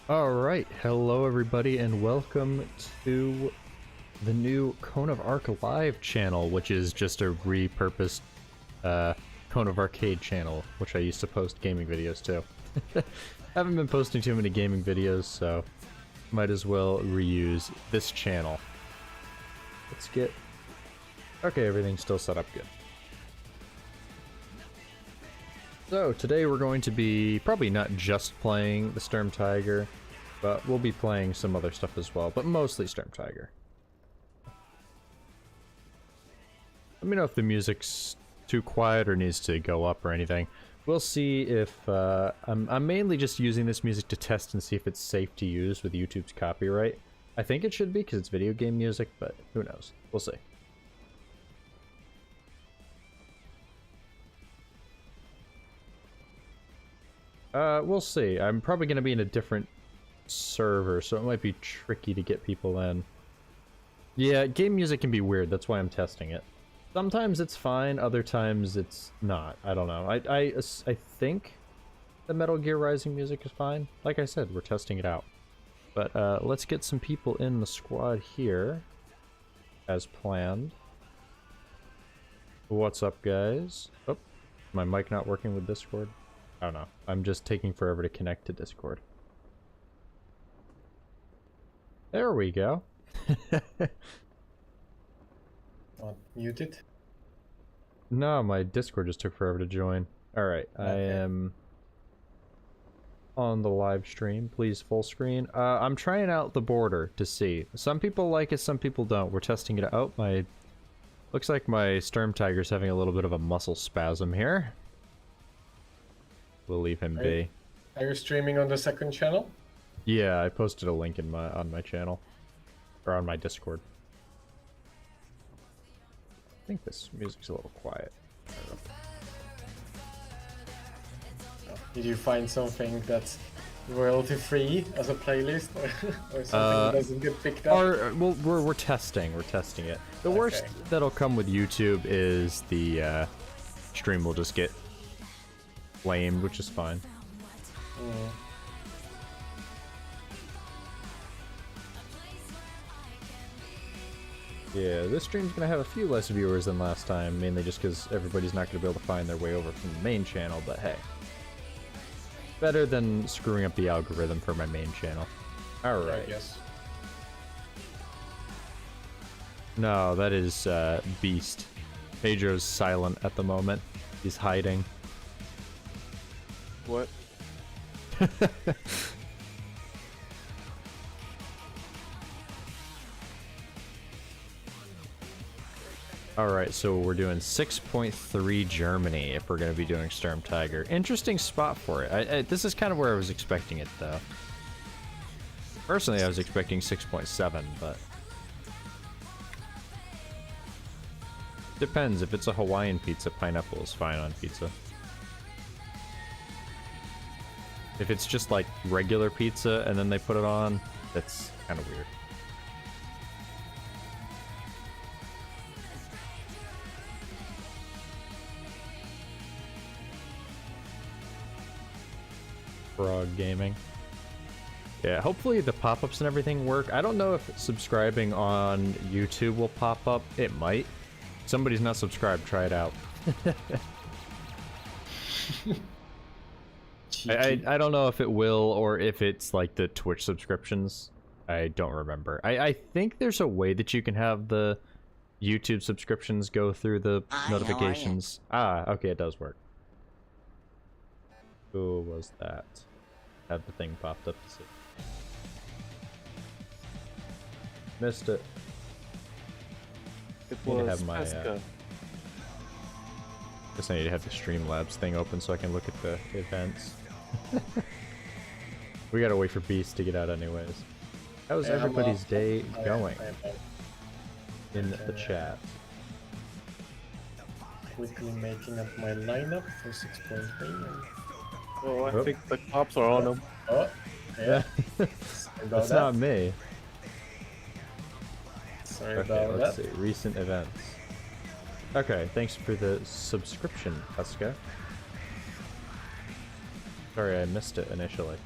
Alright, hello everybody and welcome to the new Cone of Arc Live channel, which is just a repurposed Cone of Arcade channel, which I used to post gaming videos to. Haven't been posting too many gaming videos, so might as well reuse this channel. Let's get... Okay, everything's still set up good. So, today we're going to be probably not just playing the Sturmtiger, but we'll be playing some other stuff as well, but mostly Sturmtiger. Let me know if the music's too quiet or needs to go up or anything. We'll see if... I'm mainly just using this music to test and see if it's safe to use with YouTube's copyright. I think it should be because it's video game music, but who knows. We'll see. We'll see. I'm probably going to be in a different server, so it might be tricky to get people in. Yeah, game music can be weird, that's why I'm testing it. Sometimes it's fine, other times it's not. I don't know. I think the Metal Gear Rising music is fine. Like I said, we're testing it out. But let's get some people in the squad here, as planned. What's up, guys? Oh, my mic not working with Discord? I don't know. I'm just taking forever to connect to Discord. There we go. Muted? No, my Discord just took forever to join. Alright, okay. I am on the live stream. Please full screen. I'm trying out the border to see. Some people like it, some people don't. We're testing it out. Looks like my Sturmtiger's having a little bit of a muscle spasm here. We'll leave him be. Are you streaming on the second channel? Yeah, I posted a link in on my channel. Or on my Discord. I think this music's a little quiet. I don't know. Did you find something that's royalty-free as a playlist, or something that doesn't get picked up? Well, we're testing. We're testing it. The worst that'll come with YouTube is the stream will just get flamed, which is fine. Yeah, this stream's gonna have a few less viewers than last time, mainly just because everybody's not gonna be able to find their way over from the main channel, but hey. Better than screwing up the algorithm for my main channel. Alright. Yes. No, that is Beast. Pedro's silent at the moment. He's hiding. What? Alright, so we're doing 6.3 Germany if we're going to be doing Sturmtiger. Interesting spot for it. This is kind of where I was expecting it, though. Personally, I was expecting 6.7, but... Depends. If it's a Hawaiian pizza, pineapple is fine on pizza. If it's just like regular pizza and then they put it on, that's kind of weird. Frog Gaming. Yeah, hopefully the pop-ups and everything work. I don't know if subscribing on YouTube will pop up. It might. If somebody's not subscribed, try it out. I don't know if it will or if it's like the Twitch subscriptions. I don't remember. I think there's a way that you can have the YouTube subscriptions go through the notifications. Ah, okay, it does work. Who was that? Had the thing popped up to see. Missed it. It I need to was have my, Pesca. guess I need to have the Streamlabs thing open so I can look at the events. We gotta wait for Beast to get out anyways. How's everybody's day going? In the chat. Quickly making up my lineup for 6.3. Oh, I think the cops are on them. Oh, yeah. That's not me. Sorry Okay, about let's that. see. Recent events. Okay, thanks for the subscription, Pesca. Sorry, I missed it initially.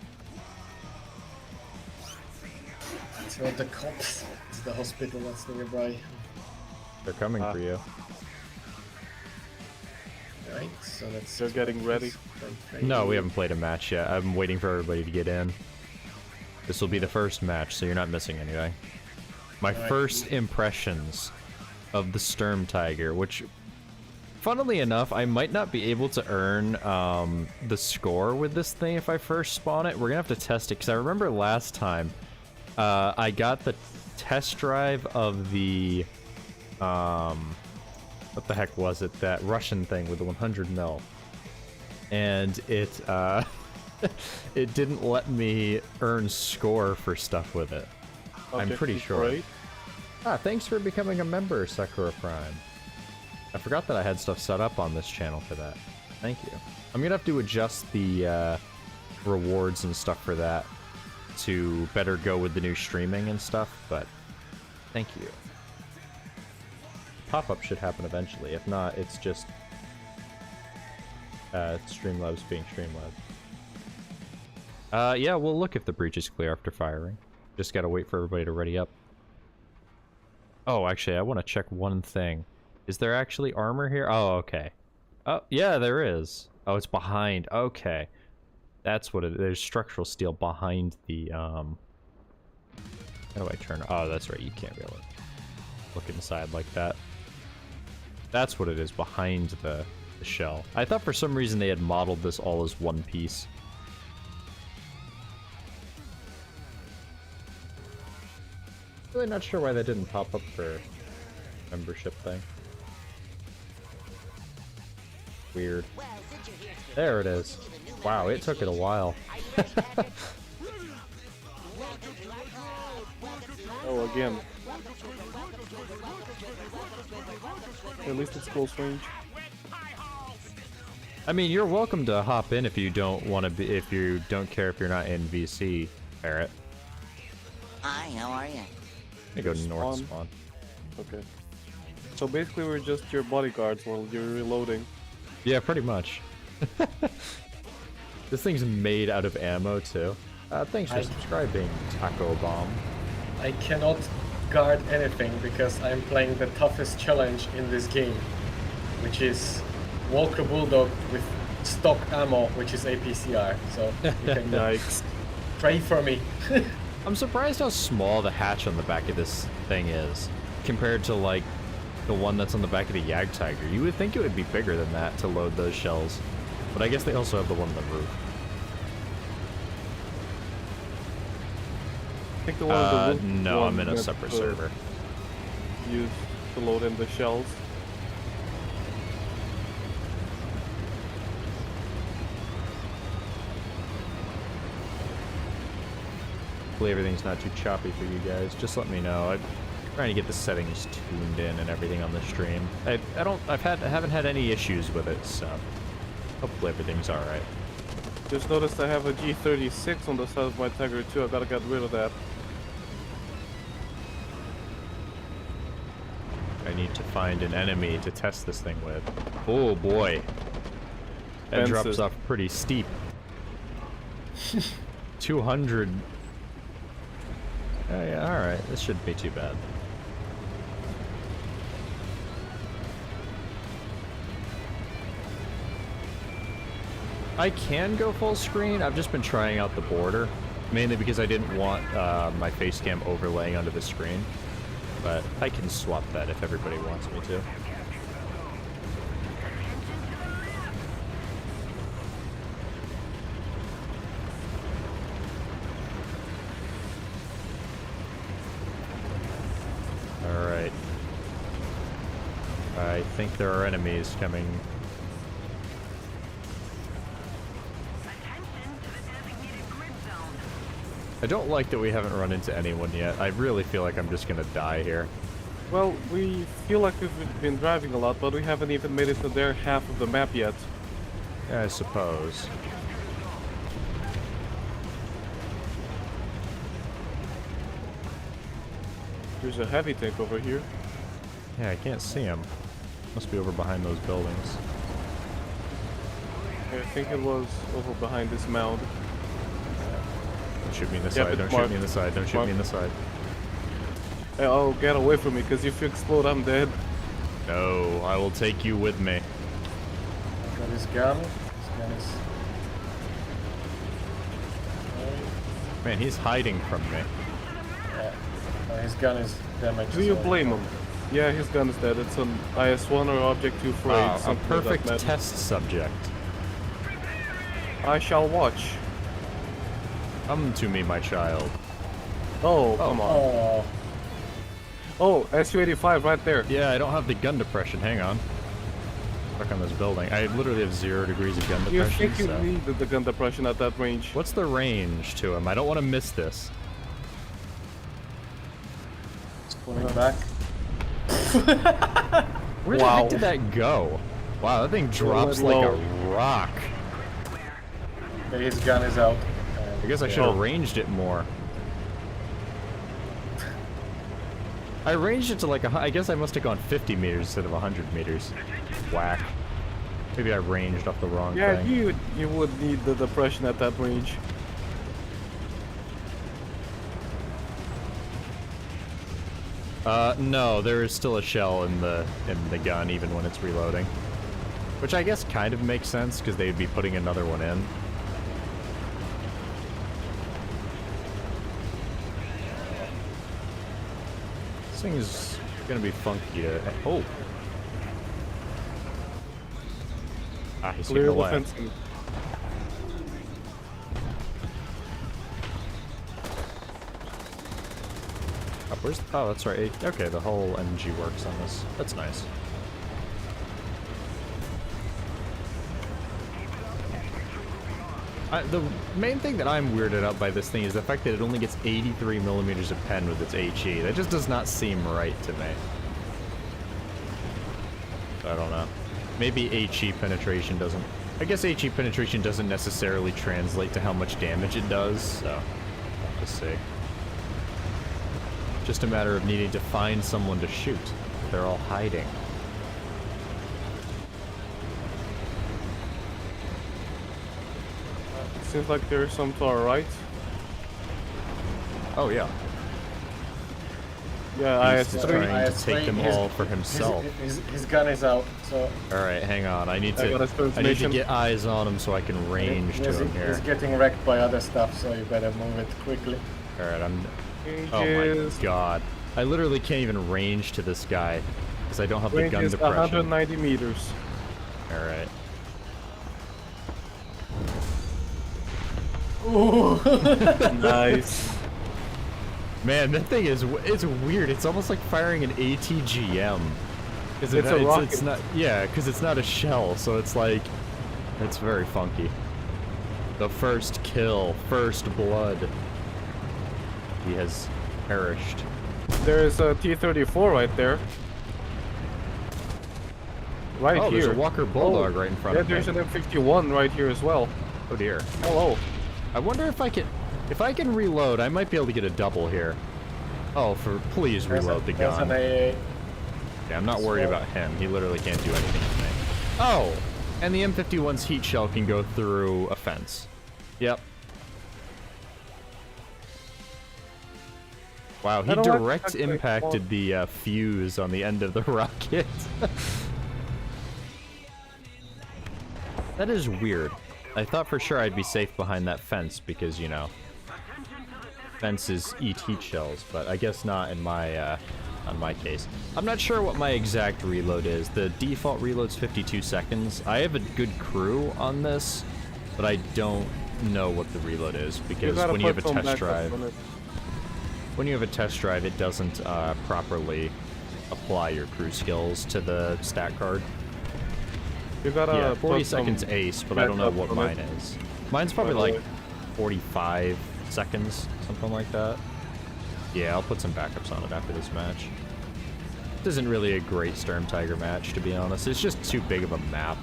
not the cops. It's the hospital that's nearby. They're coming for you. Right, so let's... They're getting ready. No, we haven't played a match yet. I'm waiting for everybody to get in. This will be the first match, so you're not missing anything. My first impressions of the Sturmtiger, which, funnily enough, I might not be able to earn the score with this thing if I first spawn it. We're gonna have to test it, because I remember last time I got the test drive of the what the heck was it? That Russian thing with the 100 mil, and it it didn't let me earn score for stuff with it. I'm pretty sure. Great. Ah, thanks for becoming a member, Sakura Prime. I forgot that I had stuff set up on this channel for that. Thank you. I'm gonna have to adjust the rewards and stuff for that to better go with the new streaming and stuff, but thank you. Pop-up should happen eventually. If not, it's just Streamlabs being Streamlabs. Yeah, we'll look if the breach is clear after firing. Just gotta wait for everybody to ready up. Oh, actually, I want to check one thing. Is there actually armor here? Oh, okay. Oh, yeah, there is. Oh, it's behind. Okay. That's what it is. There's structural steel behind the, How do I turn? Oh, that's right. You can't really look inside like that. That's what it is, behind the shell. I thought for some reason they had modeled this all as one piece. Really not sure why that didn't pop up for membership thing. Weird. There it is. Wow, it took it a while. Oh, again. At least it's close range. I mean, you're welcome to hop in if you don't want to be, if you don't care if you're not in VC, Parrot. Hi, how are you? I go north spawn. Okay. So basically we're just your bodyguards while you're reloading. Yeah, pretty much. This thing's made out of ammo too. Thanks for subscribing, Taco Bomb. I cannot guard anything because I'm playing the toughest challenge in this game, which is Walker Bulldog with stock ammo, which is APCR. So you can Yikes. pray for me. I'm surprised how small the hatch on the back of this thing is compared to like the one that's on the back of the Jagdtiger. You would think it would be bigger than that to load those shells, but I guess they also have the one on the roof. I think the one on the roof no, I'm in a separate server. Used to load in the shells. Hopefully everything's not too choppy for you guys. Just let me know. I'm trying to get the settings tuned in and everything on the stream. I haven't had any issues with it, so hopefully everything's all right. Just noticed I have a G36 on the side of my Tiger too. I gotta get rid of that. I need to find an enemy to test this thing with. Oh boy, that drops off pretty steep. 200. Oh yeah, all right. This shouldn't be too bad. I can go full screen. I've just been trying out the border, mainly because I didn't want my face cam overlaying onto the screen. But I can swap that if everybody wants me to. Alright. I think there are enemies coming. I don't like that we haven't run into anyone yet. I really feel like I'm just gonna die here. Well, we feel like we've been driving a lot, but we haven't even made it to their half of the map yet. Yeah, I suppose. There's a heavy tank over here. Yeah, I can't see him. Must be over behind those buildings. I think it was over behind this mound. Don't shoot me in the side, don't shoot me in the side, don't shoot me in the side. Oh, get away from me, because if you explode, I'm dead. No, I will take you with me. Got his gun. His gun is. Man, he's hiding from me. Yeah. His gun is damaged. Do you so- blame him? Yeah, his gun is dead. It's an IS-1 or Object 2 for Wow, a something like perfect that. test subject. I shall watch. Come to me, my child. Oh, come on. Oh, Oh, SU-85 right there. Yeah, I don't have the gun depression. Hang on. Stuck on this building. I literally have 0 degrees of gun You depression. think you so- needed the gun depression at that range? What's the range to him? I don't want to miss this. it's pulling back. Where the Wow. heck did that go? Wow, that thing drops went like low. a rock. Okay, his gun is out. I guess I should have ranged it more. I ranged it to like I guess I must have gone 50 meters instead of 100 meters. Whack. Maybe I ranged off the wrong Yeah, thing. you would need the depression at that range. No, there is still a shell in the gun even when it's reloading. Which I guess kind of makes sense because they'd be putting another one in. This thing is gonna be funky to... Oh! Ah, he's Clear getting the away. fencing. Oh, where's... Oh, that's right. Okay, the whole MG works on this. That's nice. The main thing that I'm weirded out by this thing is the fact that it only gets 83 millimeters of pen with its HE. That just does not seem right to me. I don't know. Maybe HE penetration doesn't... I guess HE penetration doesn't necessarily translate to how much damage it does, so... We'll just see. Just a matter of needing to find someone to shoot. They're all hiding. Seems like there's some to our right. Oh, yeah. Yeah, He's just IS-3. trying to take them His- all for himself. His gun is out, so Alright, hang on. I need I got a to transmission. get eyes on him so I can range to him he's here. getting wrecked by other stuff, so you better move it quickly. Alright, I'm... Oh my Range god. I literally can't even range to this guy because I don't have the gun is depression. 190 meters. Alright. Nice. Man, that thing is... It's weird. It's almost like firing an ATGM. Because It's a rocket. it's not... Yeah, because it's not a shell, so it's like... It's very funky. The first kill. First blood. He has perished. There's a T-34 right there. Right Oh, here. there's a Walker Bulldog right in front yeah, of me. there's an M51 right here as well. Oh dear. Hello. I wonder if I can reload, I might be able to get a double here. Oh, please reload the There's an gun. AA. Yeah, I'm not worried about him. He literally can't do anything to me. Oh, and the M51's heat shell can go through a fence. Yep. Wow, he I don't like direct the fact that they impacted the fuse on the end of the rocket. That is weird. I thought for sure I'd be safe behind that fence because, you know, fences eat heat shells, but I guess not in my, on my case. I'm not sure what my exact reload is. The default reload's 52 seconds. I have a good crew on this, but I don't know what the reload is because gotta when you have a put some test backup drive, on it. when you have a test drive, it doesn't properly apply your crew skills to the stat card. You gotta Yeah, put 40 some seconds ace, but I don't know backup what on mine it. is. Mine's probably By the like way. 45 seconds, something like that. Yeah, I'll put some backups on it after this match. This isn't really a great Sturmtiger match, to be honest. It's just too big of a map.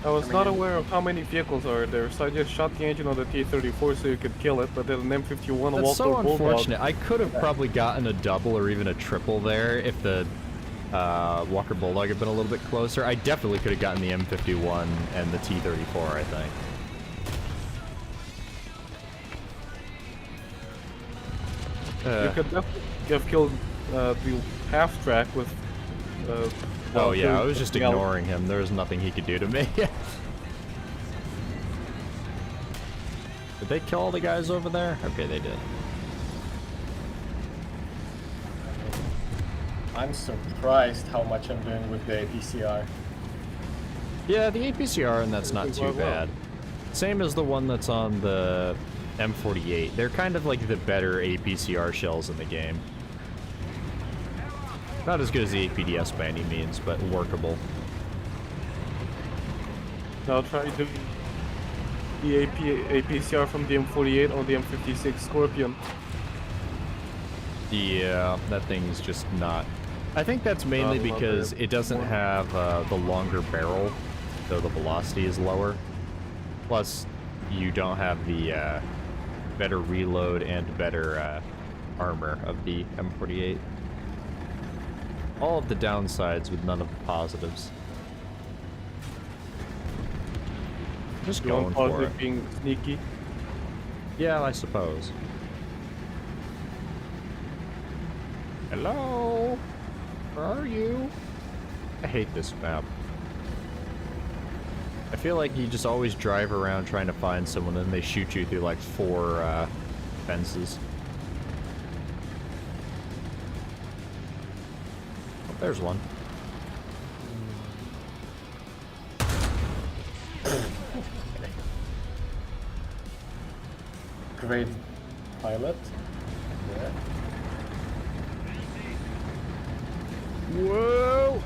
I was not aware of how many vehicles are there, so I just shot the engine on the T-34 so you could kill it, but then an M51 That's Walker so Bulldog. unfortunate. I could have probably gotten a double or even a triple there if the Walker Bulldog had been a little bit closer. I definitely could have gotten the M51 and the T-34, I think. You could definitely have killed the half track with. Oh yeah, I was the just melt. ignoring him. There was nothing he could do to me. Did they kill all the guys over there? Okay, they did. I'm surprised how much I'm doing with the APCR. Yeah, the APCR, and that's not Doing too quite well. bad. Same as the one that's on the M48. They're kind of like the better APCR shells in the game. Not as good as the APDS by any means, but workable. Now try doing the APCR from the M48 on the M56 Scorpion. Yeah, that thing's just not... I think that's mainly Not because very it doesn't more. have the longer barrel, so the velocity is lower. Plus, you don't have the better reload and better armor of the M48. All of the downsides with none of the positives. Just The going one for it. positive being sneaky. Yeah, I suppose. Hello? Where are you? I hate this map. I feel like you just always drive around trying to find someone and they shoot you through like 4 fences. Oh, there's one. Great pilot. Yeah. Whoa!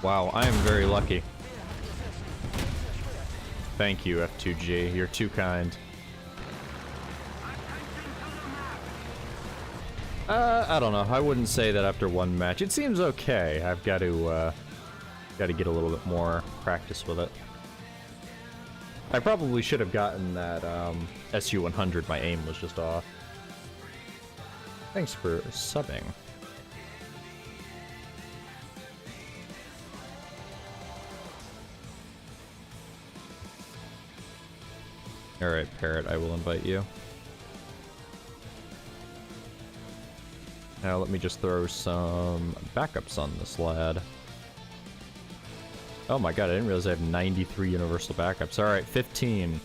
Wow, I am very lucky. Thank you, F2G. You're too kind. I don't know. I wouldn't say that after one match. It seems okay. I've got to get a little bit more practice with it. I probably should have gotten that SU-100. My aim was just off. Thanks for subbing. Alright, Parrot, I will invite you. Now let me just throw some backups on this lad. Oh my god, I didn't realize I have 93 universal backups. Alright, 15.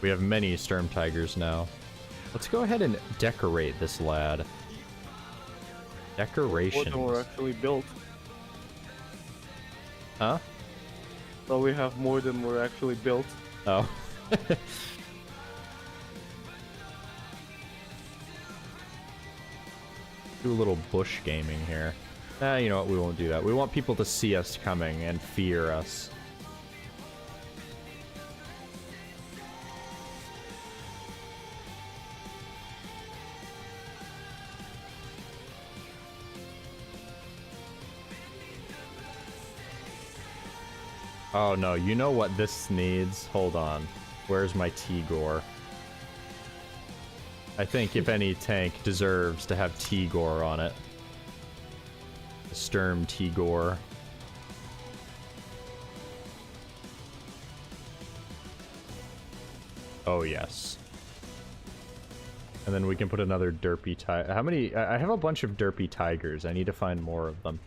We have many Sturmtigers now. Let's go ahead and decorate this lad. More Decorations. than were actually built. Huh? So we have more than were actually built. Oh. Do a little bush gaming here. You know what? We won't do that. We want people to see us coming and fear us. Oh no, you know what this needs? Hold on. Where's my T-Gore? I think if any tank deserves to have T-Gore on it. The Sturmtiger. Oh yes. And then we can put another derpy tiger. How many? I have a bunch of derpy tigers. I need to find more of them.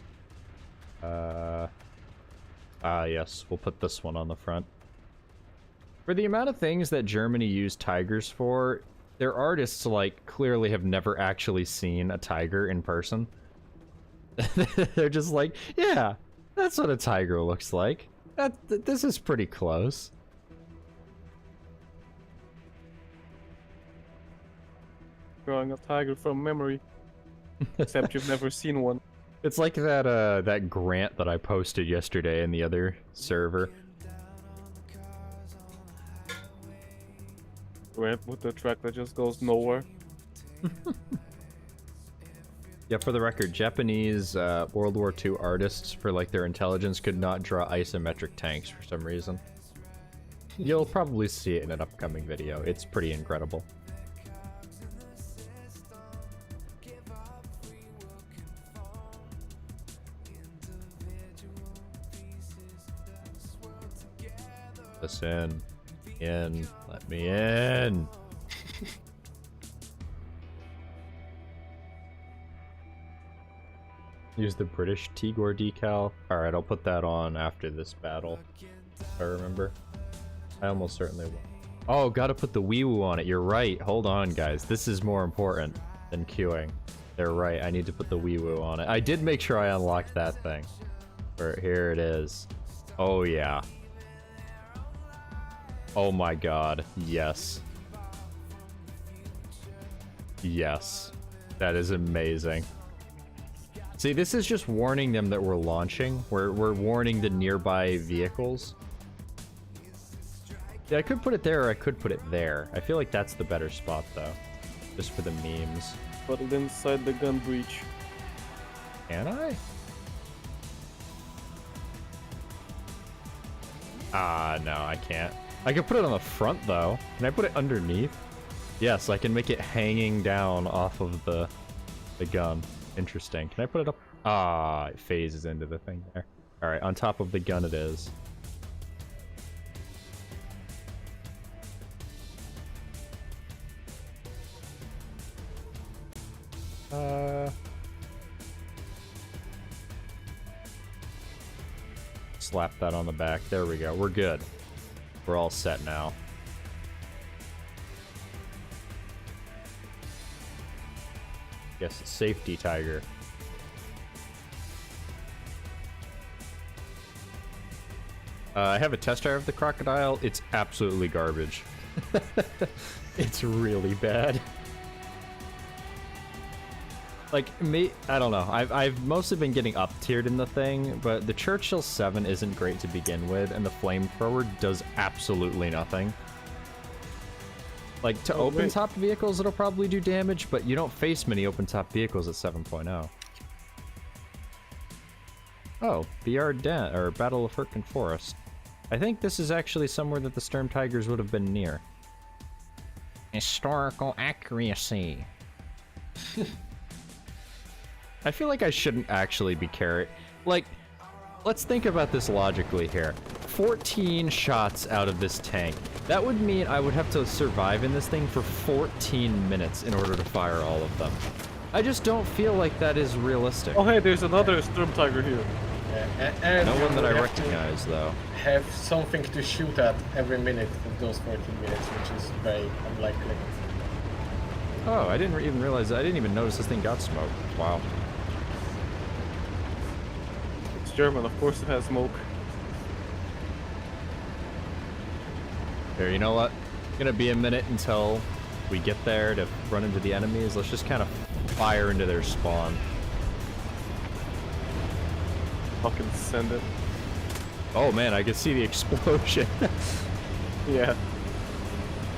Yes, we'll put this one on the front. For the amount of things that Germany used tigers for, their artists, like, clearly have never actually seen a tiger in person. They're just like, yeah, that's what a tiger looks like. This is pretty close. Drawing a tiger from memory. Except you've never seen one. It's like that that grant that I posted yesterday in the other server. Right, with the track that just goes nowhere. Yeah, for the record, Japanese World War II artists, for like their intelligence, could not draw isometric tanks for some reason. You'll probably see it in an upcoming video. It's pretty incredible. This in, Let me in. Use the British Tigor decal. Alright, I'll put that on after this battle. If I remember. I almost certainly will. Oh, gotta put the wee-woo on it. You're right. Hold on, guys. This is more important than queuing. They're right. I need to put the wee-woo on it. I did make sure I unlocked that thing. Here it is. Oh, yeah. Oh my god. Yes. Yes. That is amazing. See, this is just warning them that we're launching. We're warning the nearby vehicles. Yeah, I could put it there or I could put it there. I feel like that's the better spot, though. Just for the memes. Put it inside the gun breech. Can I? Ah, no, I can't. I can put it on the front, though. Can I put it underneath? Yes, I can make it hanging down off of the gun. Interesting. Can I put it up? Ah, it phases into the thing there. Alright, on top of the gun it is. Slap that on the back. There we go. We're good. We're all set now. Yes, safety tiger. I have a test drive of the crocodile. It's absolutely garbage. It's really bad. Like, I don't know. I've mostly been getting up-tiered in the thing, but the Churchill 7 isn't great to begin with, and the flamethrower does absolutely nothing. Like, to open-top vehicles, it'll probably do damage, but you don't face many open-top vehicles at 7.0. Oh, the Ardennes, or Battle of Hurtgen Forest. I think this is actually somewhere that the Sturmtigers would have been near. Historical accuracy. I feel like I shouldn't actually be like, let's think about this logically here. 14 shots out of this tank. That would mean I would have to survive in this thing for 14 minutes in order to fire all of them. I just don't feel like that is realistic. Oh hey, there's another Sturmtiger here. Yeah, and no one that I recognize, though. Have something to shoot at every minute of those 14 minutes, which is very unlikely. Oh, I didn't even realize that. I didn't even notice this thing got smoked. Wow. It's German, of course it has smoke. Here, you know what? It's gonna be a minute until we get there to run into the enemies. Let's just kind of fire into their spawn. Fucking send it. Oh man, I can see the explosion. Yeah.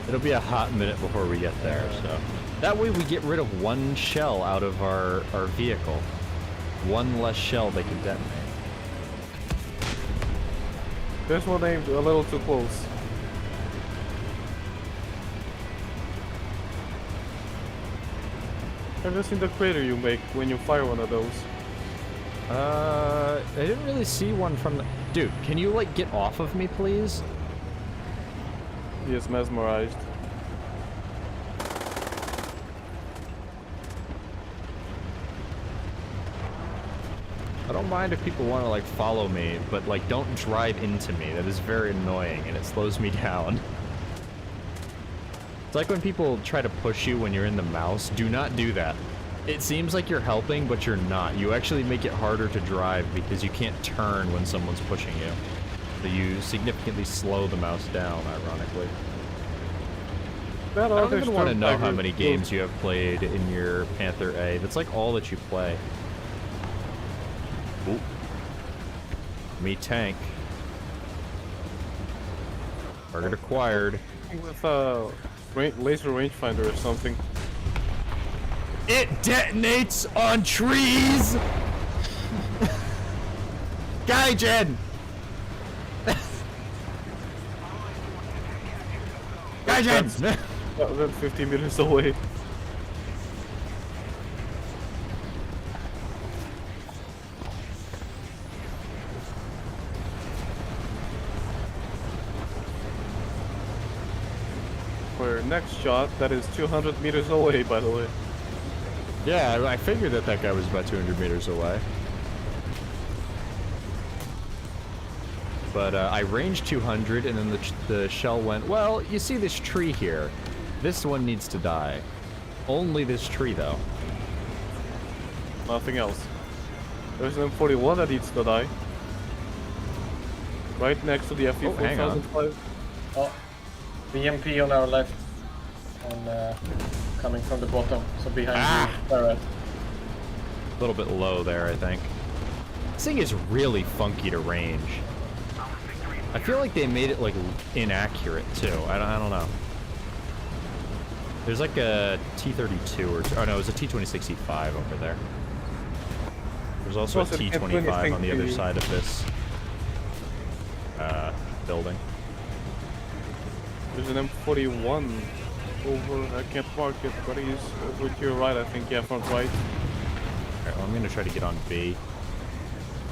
It'll be a hot minute before we get there, so. That way we get rid of one shell out of our vehicle. One less shell they can detonate. There's one aimed a little too close. Have you seen the crater you make when you fire one of those? I didn't really see one from the... Dude, can you, like, get off of me, please? He is mesmerized. I don't mind if people want to, like, follow me, but, like, don't drive into me. That is very annoying, and it slows me down. It's like when people try to push you when you're in the mouse. Do not do that. It seems like you're helping, but you're not. You actually make it harder to drive because you can't turn when someone's pushing you. So you significantly slow the mouse down, ironically. I don't even want to know how many games you have played in your Panther A. That's like all that you play. Ooh. Me tank. Target acquired. With laser rangefinder or something. It detonates on trees! Gaijin! Gaijin! That's 50 meters away. for next shot. That is 200 meters away, by the way. Yeah, I figured that that guy was about 200 meters away. But I ranged 200, and then the shell went, well, you see this tree here. This one needs to die. Only this tree, though. Nothing else. There's an M41 that needs to die. Right next to the FE 4005. Oh, BMP on our left. On coming from the bottom, so behind you, turret. A little bit low there, I think. This thing is really funky to range. I feel like they made it like inaccurate too. I don't know. There's like a T-32 or oh no, it was a T-2065 over there. There's also a T-25 on the other side of this building. There's an M41 over. I can't mark it, but he's over to your right. I think. Yeah, front right. Alright, well, I'm gonna try to get on B.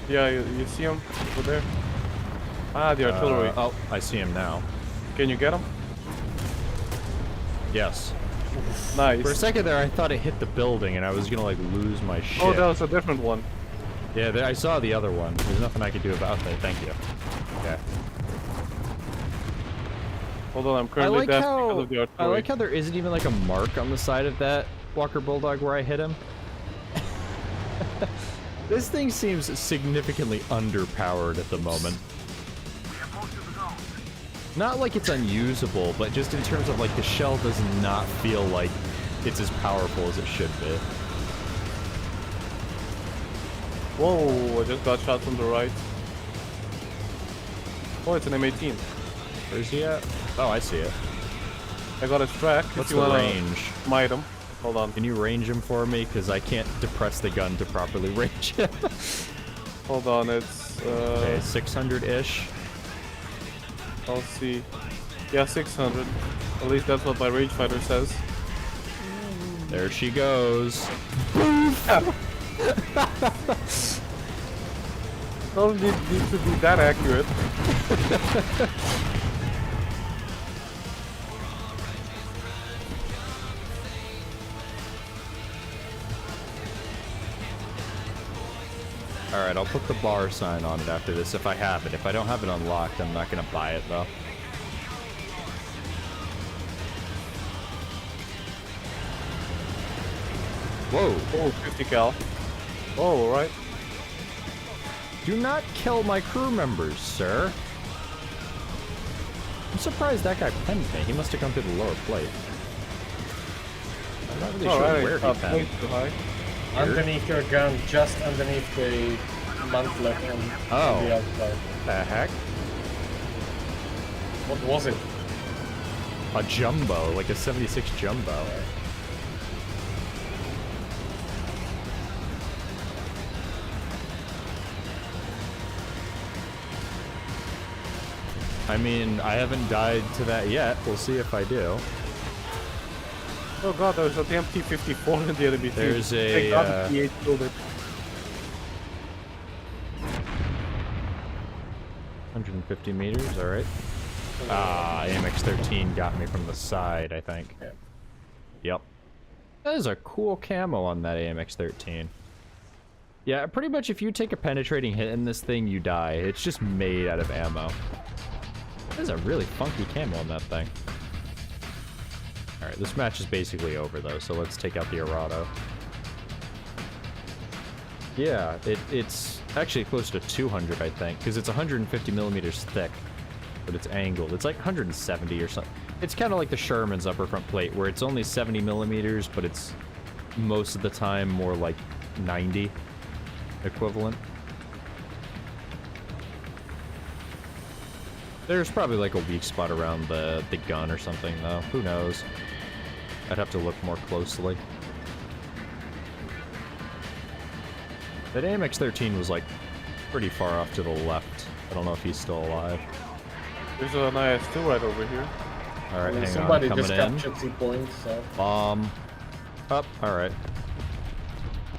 Yeah, you see him over there? Ah, the artillery. Oh, I see him now. Can you get him? Yes. Nice. For a second there, I thought it hit the building, and I was gonna like lose my shit. Oh, that was a different one. Yeah, I saw the other one. There's nothing I could do about that. Thank you. Okay. Hold on, I'm currently deaf because of the I artillery. like how there isn't even like a mark on the side of that Walker Bulldog where I hit him. This thing seems significantly underpowered at the moment. Not like it's unusable, but just in terms of like the shell does not feel like it's as powerful as it should be. Whoa, I just got shot from the right. Oh, it's an M18. Where's he at? Oh, I see it. I got his track. What's if you the wanna range? Might him. Hold on. Can you range him for me? Because I can't depress the gun to properly range him. Hold on, it's Okay, 600-ish. I'll see. Yeah, 600. At least that's what my rangefinder says. There she goes. Don't need to be that accurate. Alright, I'll put the bar sign on it after this if I have it. If I don't have it unlocked, I'm not gonna buy it though. Whoa! Oh, 50 cal. Oh, alright. Do not kill my crew members, sir. I'm surprised that guy penned me. He must have come through the lower plate. I'm not really sure where he penned. Too high. Underneath your gun, just underneath the mantlet on the outside. The heck? What was it? A jumbo, like a 76 jumbo. I mean, I haven't died to that yet. We'll see if I do. Oh god, there's an MT-54 in the enemy team. There's a, Thank God the T8 killed it. 150 meters, alright. Ah, AMX-13 got me from the side, I think. Yeah. Yep. That is a cool camo on that AMX-13. Yeah, pretty much if you take a penetrating hit in this thing, you die. It's just made out of ammo. That is a really funky camo on that thing. Alright, this match is basically over though, so let's take out the Arado. Yeah, it's actually close to 200, I think, because it's 150 millimeters thick, but it's angled. It's like 170 or something. It's kind of like the Sherman's upper front plate, where it's only 70 millimeters, but it's most of the time more like 90 equivalent. There's probably like a weak spot around the gun or something, though. Who knows? I'd have to look more closely. That AMX-13 was like pretty far off to the left. I don't know if he's still alive. There's an IS-2 right over here. Alright, hang somebody on, just coming in. captured 2 points, so... Bomb. Up, alright.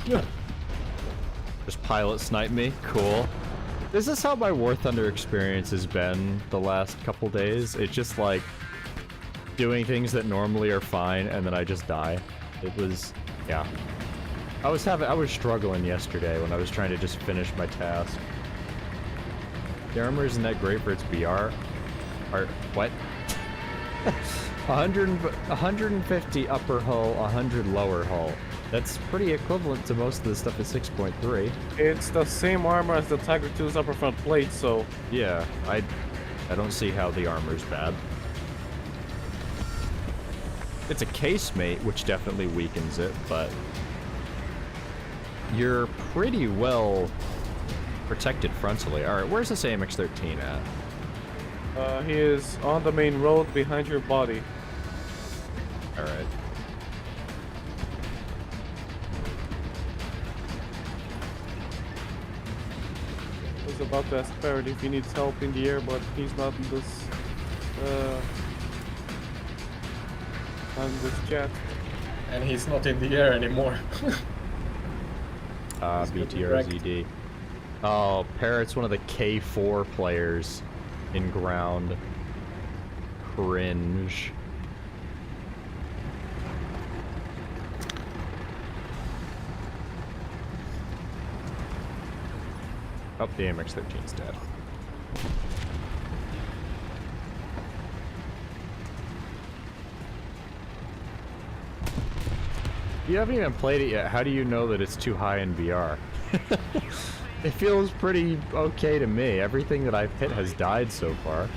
Yeah. Just pilot snipe me, cool. This is how my War Thunder experience has been the last couple days. It's just like, doing things that normally are fine, and then I just die. It was, yeah. I was struggling yesterday when I was trying to just finish my task. The armor isn't that great for its BR. Or, what? 150 upper hull, 100 lower hull. That's pretty equivalent to most of the stuff at 6.3. It's the same armor as the Tiger 2's upper front plate, so... Yeah, I don't see how the armor's bad. It's a casemate, which definitely weakens it, but... You're pretty well protected frontally. Alright, where's this AMX-13 at? He is on the main road behind your body. Alright. I was about to ask Parrot if he needs help in the air, but he's not in this, on this chat. And he's not in the air anymore. BTRZD. Oh, Parrot's one of the K4 players in ground. Cringe. Oh, the AMX-13's dead. You haven't even played it yet. How do you know that it's too high in VR? It feels pretty okay to me. Everything that I've hit has died so far.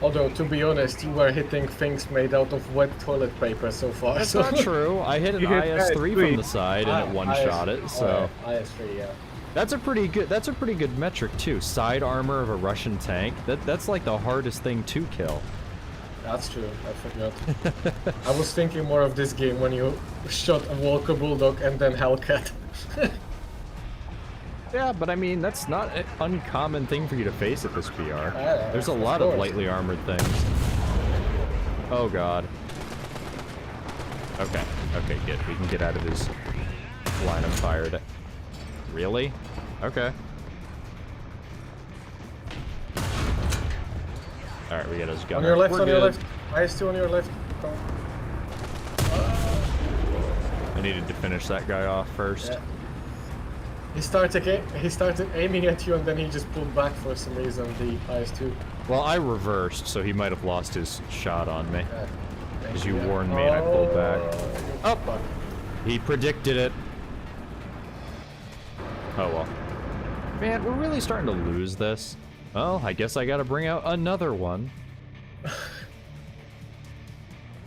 Although, to be honest, you were hitting things made out of wet toilet paper so far. That's so. not true. I hit an You hit IS-3 IS-3. from the side and it one-shot it, so... IS-3, yeah. That's a pretty good metric too. Side armor of a Russian tank. That's like the hardest thing to kill. That's true, I forgot. I was thinking more of this game when you shot a Walker Bulldog and then Hellcat. Yeah, but I mean, that's not an uncommon thing for you to face at this VR. There's a of lot of course. lightly armored things. Oh god. Okay, good. We can get out of his line of fire. Really? Okay. Alright, we got his gun. On your left, We're on your good. left. IS-2 on your left. I needed to finish that guy off first. Yeah. He started aiming at you and then he just pulled back for some reason, the IS-2. Well, I reversed, so he might have lost his shot on me. Yeah. Because you warned me and I pulled back. Oh, Oh! He predicted it. Oh well. Man, we're really starting to lose this. Well, I guess I gotta bring out another one.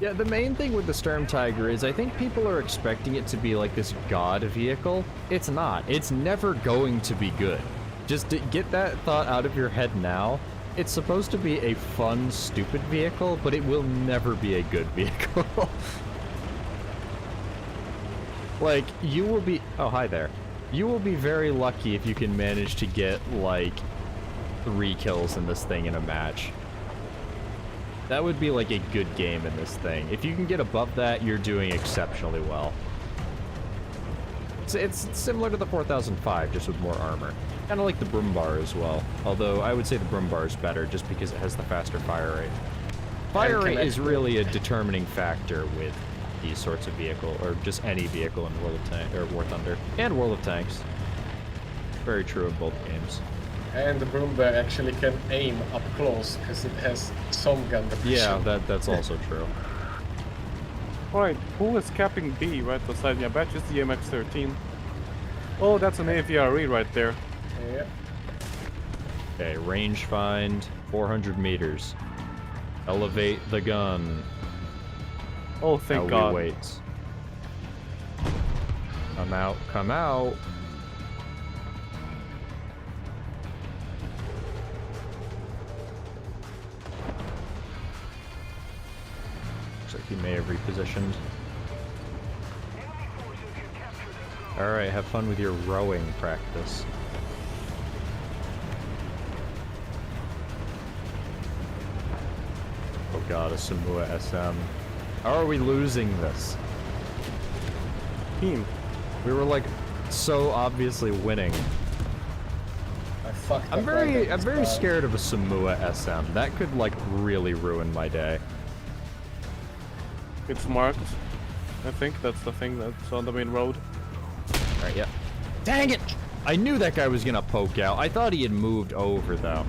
Yeah, the main thing with the Sturmtiger is I think people are expecting it to be like this god vehicle. It's not. It's never going to be good. Just get that thought out of your head now. It's supposed to be a fun, stupid vehicle, but it will never be a good vehicle. Like, you will be... Oh, hi there. You will be very lucky if you can manage to get, like, 3 kills in this thing in a match. That would be like a good game in this thing. If you can get above that, you're doing exceptionally well. It's similar to the 4005, just with more armor. Kind of like the Brumbar as well. Although, I would say the Brumbar is better, just because it has the faster fire rate. Fire rate is really a determining factor with these sorts of vehicle, or just any vehicle in World of Tanks, or War Thunder, and World of Tanks. Very true of both games. and the Broombear actually can aim up close because it has some gun depression. Yeah, that's also true. Alright, who is capping B right beside me? I bet it's the MX-13. Oh, that's an AVRE right there. Yeah. Okay, range find, 400 meters. Elevate the gun. Oh, thank God. We wait. Come out, come out. Looks like he may have repositioned. Alright, have fun with your rowing practice. Oh god, a Samua SM. How are we losing this? Team. We were like so obviously winning. I fucked I'm up very right scared of a Samua SM. That could like really ruin my day. It's marked. I think that's the thing that's on the main road. Alright, yeah. Dang it! I knew that guy was gonna poke out. I thought he had moved over, though.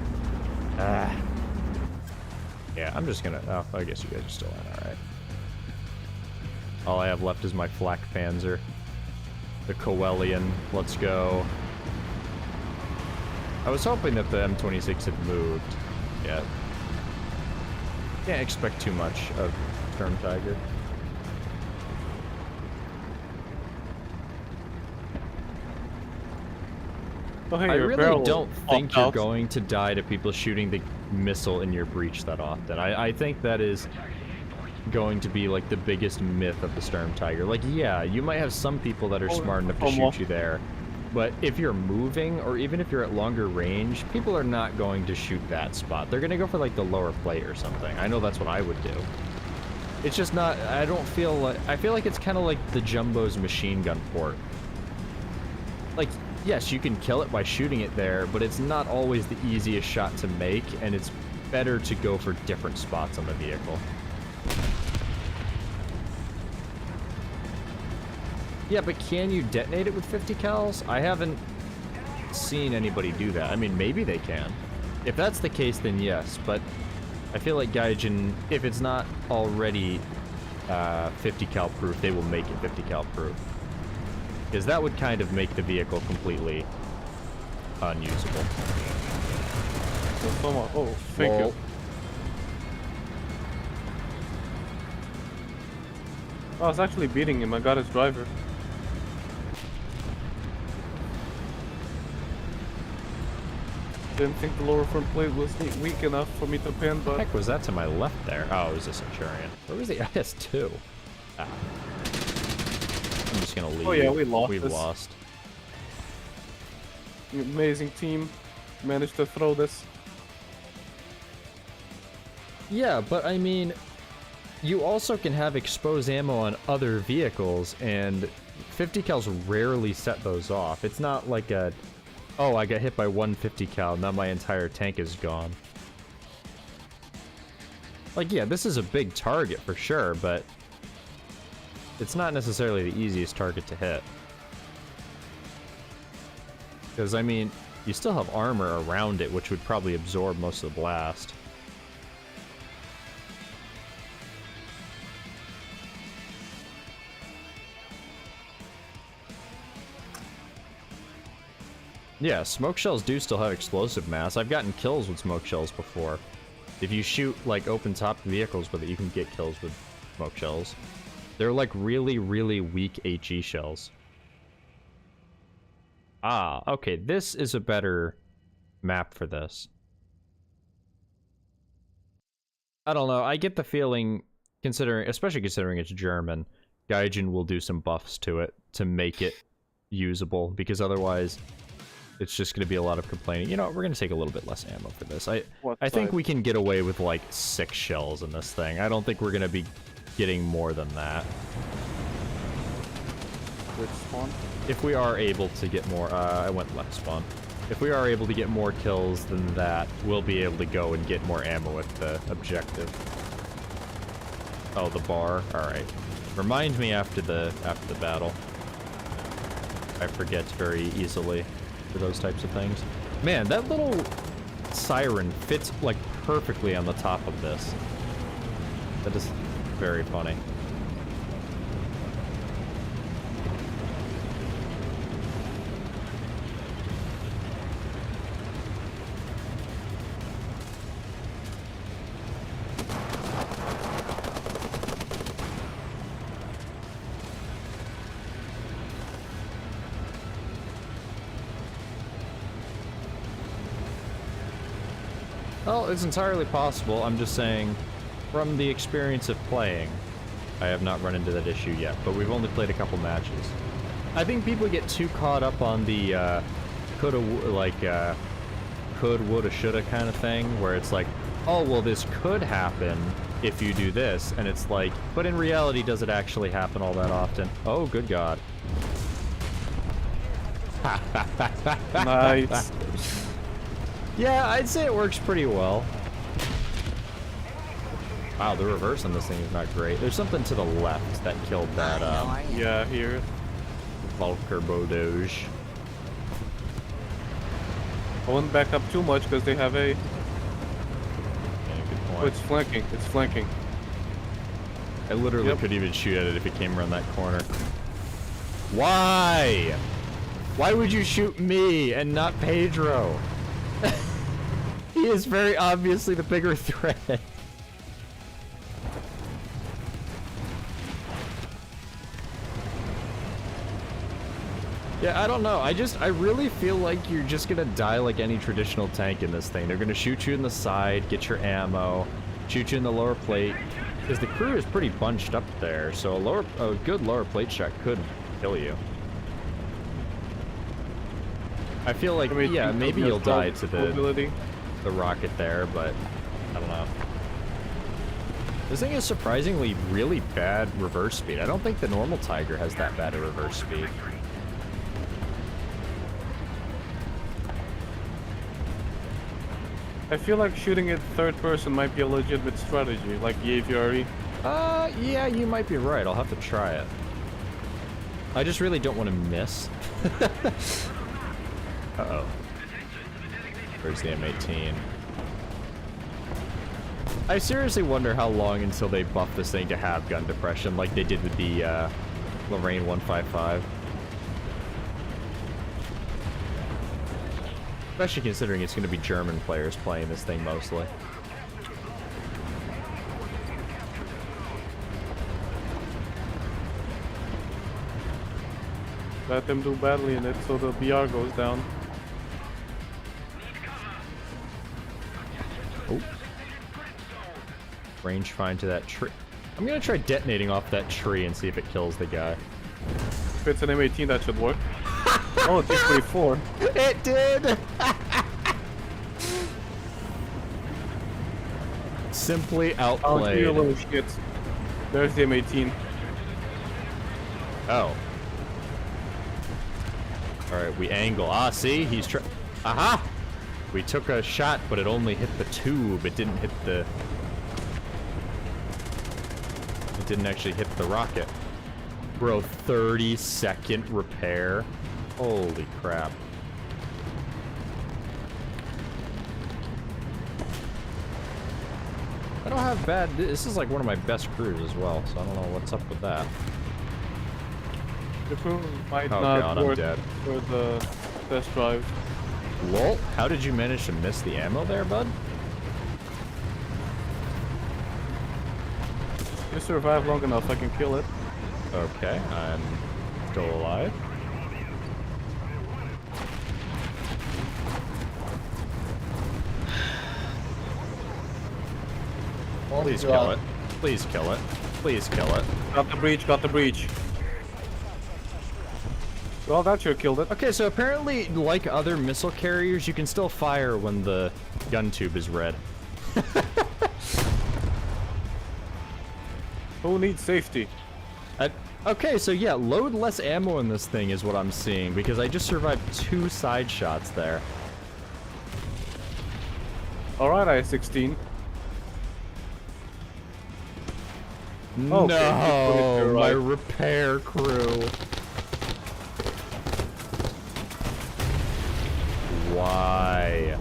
Ah. Yeah, I'm just gonna... Oh, I guess you guys are still in, alright. All I have left is my Flak Panzer. The Coelian. Let's go. I was hoping that the M26 had moved. Yeah. Can't expect too much of Sturmtiger. Oh, hey, I your really barrel don't think popped you're out. going to die to people shooting the missile in your breach that often. I think that is going to be like the biggest myth of the Sturmtiger. Like, yeah, you might have some people that are smart enough to shoot you there, but if you're moving, or even if you're at longer range, people are not going to shoot that spot. They're gonna go for like the lower plate or something. I know that's what I would do. It's just not, I don't feel like, I feel like it's kind of like the Jumbo's machine gun port. Like, yes, you can kill it by shooting it there, but it's not always the easiest shot to make, and it's better to go for different spots on the vehicle. Yeah, but can you detonate it with 50 cals? I haven't seen anybody do that. I mean, maybe they can. If that's the case, then yes, but I feel like Gaijin, if it's not already 50 cal proof, they will make it 50 cal proof. Because that would kind of make the vehicle completely unusable. Oh, thank you. Oh, I was actually beating him. I got his driver. Didn't think the lower front plate was weak enough for me to pin, but... What the heck was that to my left there? Oh, it was a Centurion. Where was the IS-2? Ah. I'm just gonna leave. Oh yeah, we lost. We've lost. Amazing team. Managed to throw this. Yeah, but I mean, you also can have exposed ammo on other vehicles, and 50 cals rarely set those off. It's not like a, oh, I got hit by 150 cal, now my entire tank is gone. Like, yeah, this is a big target for sure, but it's not necessarily the easiest target to hit. Because, I mean, you still have armor around it, which would probably absorb most of the blast. Yeah, smoke shells do still have explosive mass. I've gotten kills with smoke shells before. If you shoot, like, open-top vehicles with it, you can get kills with smoke shells. They're, like, really, really weak HE shells. Ah, okay, this is a better map for this. I don't know, I get the feeling, especially considering it's German, Gaijin will do some buffs to it to make it usable, because otherwise it's just going to be a lot of complaining. You know, we're going to take a little bit less ammo for this. I think we can get away with, like, 6 shells in this thing. I don't think we're going to be getting more than that. Which spawn? If we are able to get more, I went left spawn. If we are able to get more kills than that, we'll be able to go and get more ammo at the objective. Oh, the bar. All right. Remind me after the battle. I forget very easily for those types of things. Man, that little siren fits like perfectly on the top of this. That is very funny. Well, it's entirely possible. I'm just saying, from the experience of playing, I have not run into that issue yet, but we've only played a couple matches. I think people get too caught up on the coulda, could, woulda, shoulda kind of thing, where it's like, oh, well, this could happen if you do this, and it's like, but in reality, does it actually happen all that often? Oh, good God. Nice. Yeah, I'd say it works pretty well. Wow, the reverse on this thing is not great. There's something to the left that killed that, How are you? Yeah, here. Volker Bodoge. I wouldn't back up too much because they have a. Yeah, good Oh, point. it's flanking. It's flanking. I literally Yep. couldn't even shoot at it if it came around that corner. Why? Why would you shoot me and not Pedro? He is very obviously the bigger threat. Yeah, I don't know. I really feel like you're just gonna die like any traditional tank in this thing. They're gonna shoot you in the side, get your ammo, shoot you in the lower plate. Because the crew is pretty bunched up there, so a good lower plate shot could kill you. I feel like, I mean, yeah, you maybe have you'll die to mobility. the rocket there, but I don't know. This thing is surprisingly really bad reverse speed. I don't think the normal Tiger has that bad a reverse speed. I feel like shooting it third person might be a legitimate strategy, like the aviary. Yeah, you might be right. I'll have to try it. I just really don't want to miss. Uh-oh. Where's the M18? I seriously wonder how long until they buff this thing to have gun depression, like they did with the, Lorraine 155. Especially considering it's going to be German players playing this thing mostly. Let them do badly in it so the BR goes down. Oh. Range find to that tree. I'm going to try detonating off that tree and see if it kills the guy. If it's an M18, that should work. Oh, it's actually 4. It did! Simply Oh, outplayed. you little shits. There's the M18. Oh. Alright, we angle. Ah, see? He's Aha! We took a shot, but it only hit the tube. It didn't hit the... It didn't actually hit the rocket. Bro, 30-second repair? Holy crap. I don't have bad... This is like one of my best crews as well, so I don't know what's up with that. The crew might Oh not god, I'm work dead. for the test drive. Lol, how did you manage to miss the ammo there, bud? You survive long enough, I can kill it. Okay, I'm still alive. Please kill it. Please kill it. Please kill it. Got the breach, got the breach. Well, that sure killed it. Okay, so apparently, like other missile carriers, you can still fire when the gun tube is red. Who needs safety? Okay, so yeah, load less ammo in this thing is what I'm seeing, because I just survived 2 side shots there. Alright, I-16. No, you're my right. repair crew. Why?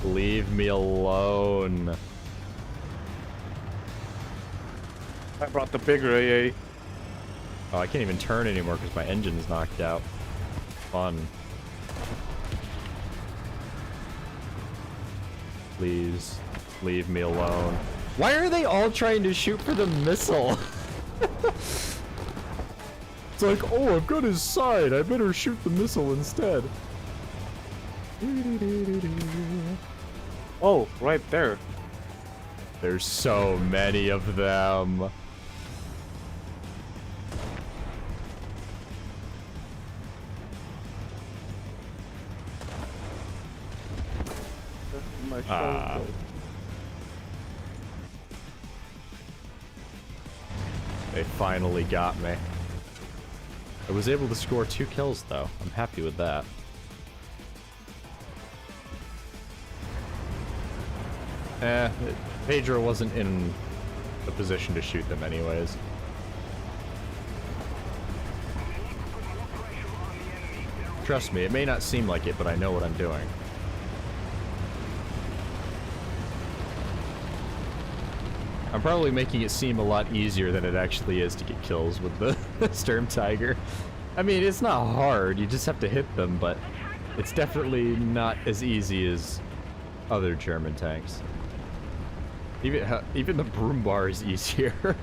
Leave me alone. I brought the bigger AA. Oh, I can't even turn anymore because my engine's knocked out. Fun. Please, leave me alone. Why are they all trying to shoot for the missile? It's like, oh, I've got his side. I better shoot the missile instead. Oh, right there. There's so many of them. My Ah. shoulder. They finally got me. I was able to score 2 kills though. I'm happy with that. Pedro wasn't in the position to shoot them anyways. Trust me, it may not seem like it, but I know what I'm doing. I'm probably making it seem a lot easier than it actually is to get kills with the Sturmtiger. I mean, it's not hard, you just have to hit them, but it's definitely not as easy as other German tanks. Even the broom bar is easier.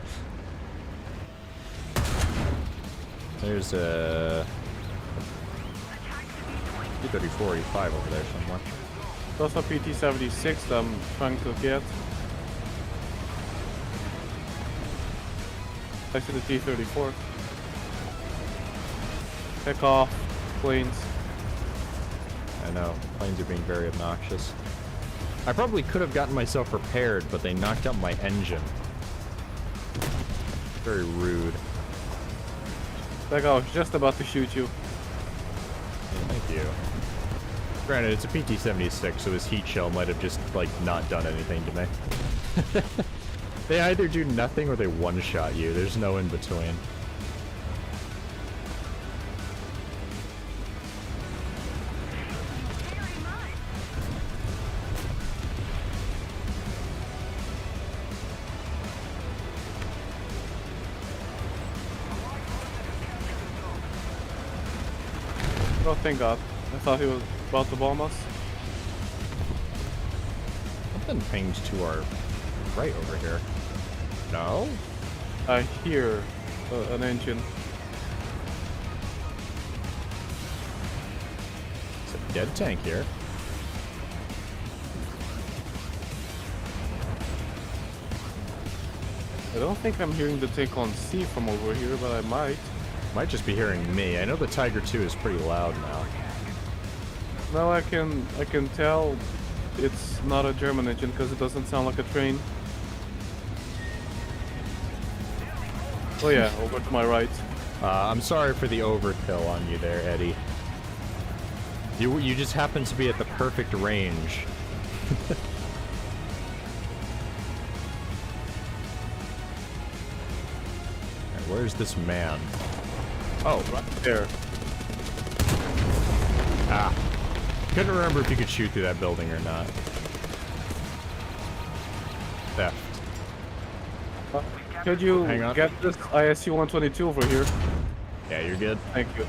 There's a T-34-85 over there somewhere. There's also PT-76 that I'm trying to get. Next to the T-34. Pick off planes. I know, planes are being very obnoxious. I probably could have gotten myself repaired, but they knocked out my engine. Very rude. That guy was just about to shoot you. Thank you. Granted, it's a PT-76, so his heat shell might have just, like, not done anything to me. They either do nothing or they one-shot you. There's no in-between. Oh, thank God. I thought he was about to bomb us. Something pinged to our right over here. No? I hear an engine. It's a dead tank here. I don't think I'm hearing the tank on C from over here, but I might. Might just be hearing me. I know the Tiger 2 is pretty loud now. Now I can tell it's not a German engine because it doesn't sound like a train. Oh yeah, over to my right. I'm sorry for the overkill on you there, Eddie. You just happen to be at the perfect range. Alright, where's this man? Oh, right there. Ah. Couldn't remember if you could shoot through that building or not. Theft. Could you Hang on. get this ISU-122 over here? Yeah, you're good. Thank you.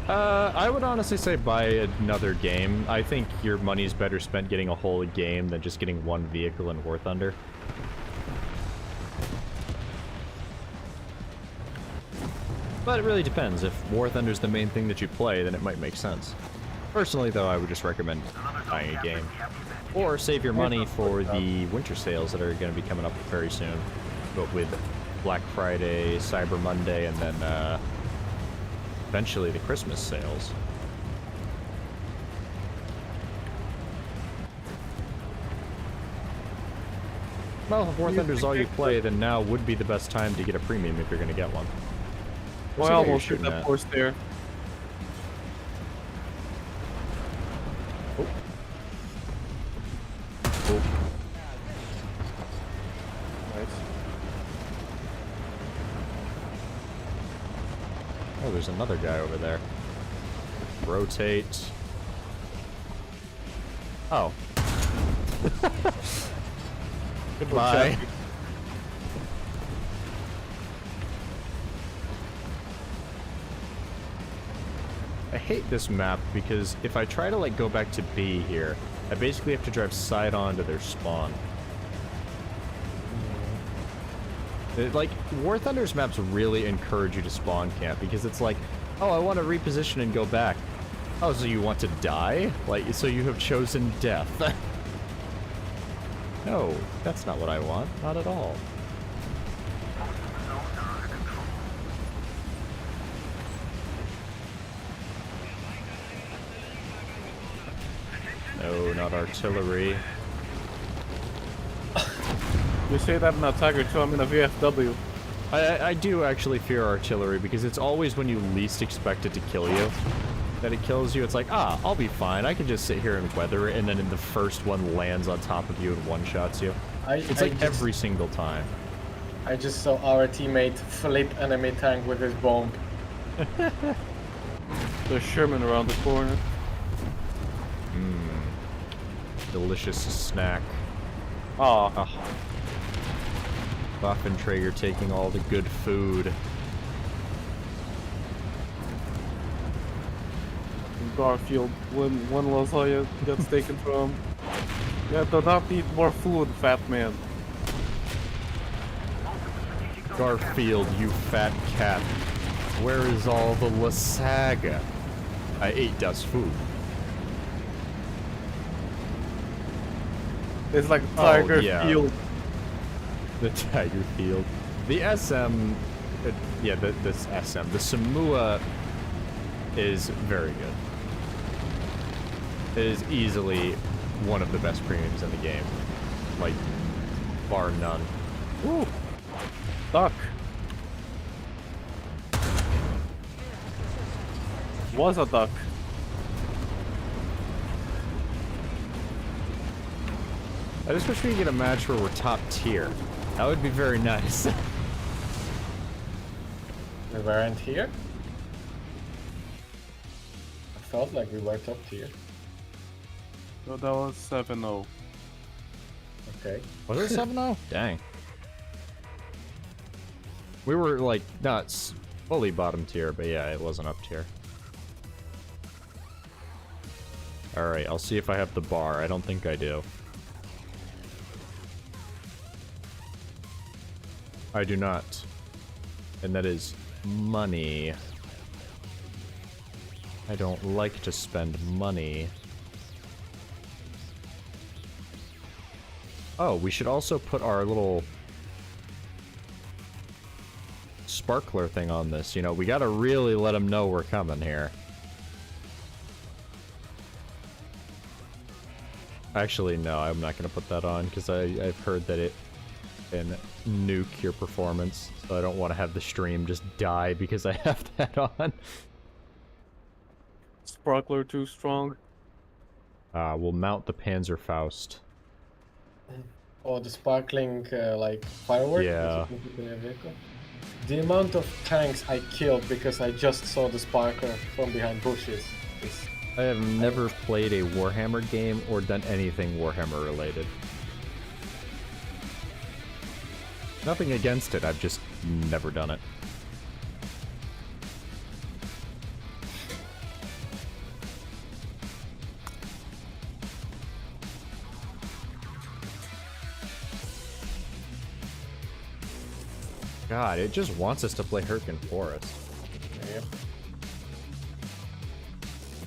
I would honestly say buy another game. I think your money's better spent getting a whole game than just getting one vehicle in War Thunder. But it really depends. If War Thunder's the main thing that you play, then it might make sense. Personally, though, I would just recommend buying a game. Or save your money for the winter sales that are going to be coming up very soon. But with Black Friday, Cyber Monday, and then eventually the Christmas sales. Well, if War Thunder's all you play, then now would be the best time to get a premium if you're going to get one. Well, I almost hit that force there. Oh. Oh. Nice. Oh, there's another guy over there. Rotate. Oh. Goodbye. I hate this map because if I try to like go back to B here, I basically have to drive side on to their spawn. Like, War Thunder's maps really encourage you to spawn camp because it's like, oh, I want to reposition and go back. Oh, so you want to die? Like, so you have chosen death. No, that's not what I want. Not at all. No, not artillery. You say that in a Tiger 2, I'm in a VFW. I do actually fear artillery because it's always when you least expect it to kill you. that it kills you, it's like, ah, I'll be fine. I can just sit here and weather it, and then the first one lands on top of you and one-shots you. It's like every single time. I just saw our teammate flip enemy tank with his bomb. There's Sherman around the corner. Delicious snack. Ah, Waffenträger taking all the good food. Garfield, when one lasagna gets taken from. Yeah, do not eat more food, fat man. Garfield, you fat cat. Where is all the lasagna? I ate das food. It's like Tiger yeah. Field. The Tiger Field. The SM... yeah, this SM. The Samua is very good. It is easily one of the best premiums in the game. Like, bar none. Woo! Duck. Was a duck. I just wish we could get a match where we're top tier. That would be very nice. We weren't here? I felt like we were top tier. So that was 7-0. Okay. Was it 7-0? Dang. We were, like, not fully bottom tier, but yeah, it wasn't up tier. Alright, I'll see if I have the bar. I don't think I do. I do not. And that is money. I don't like to spend money. Oh, we should also put our little sparkler thing on this. You know, we gotta really let them know we're coming here. Actually, no, I'm not gonna put that on because I've heard that it can nuke your performance, so I don't want to have the stream just die because I have that on. Sparkler too strong. We'll mount the Panzerfaust. Or the sparkling, like, firework? Yeah. that you can put in a vehicle. The amount of tanks I killed because I just saw the sparkler from behind bushes is... I have never played a Warhammer game or done anything Warhammer related. Nothing against it, I've just never done it. God, it just wants us to play Hurricane Forest. Yep.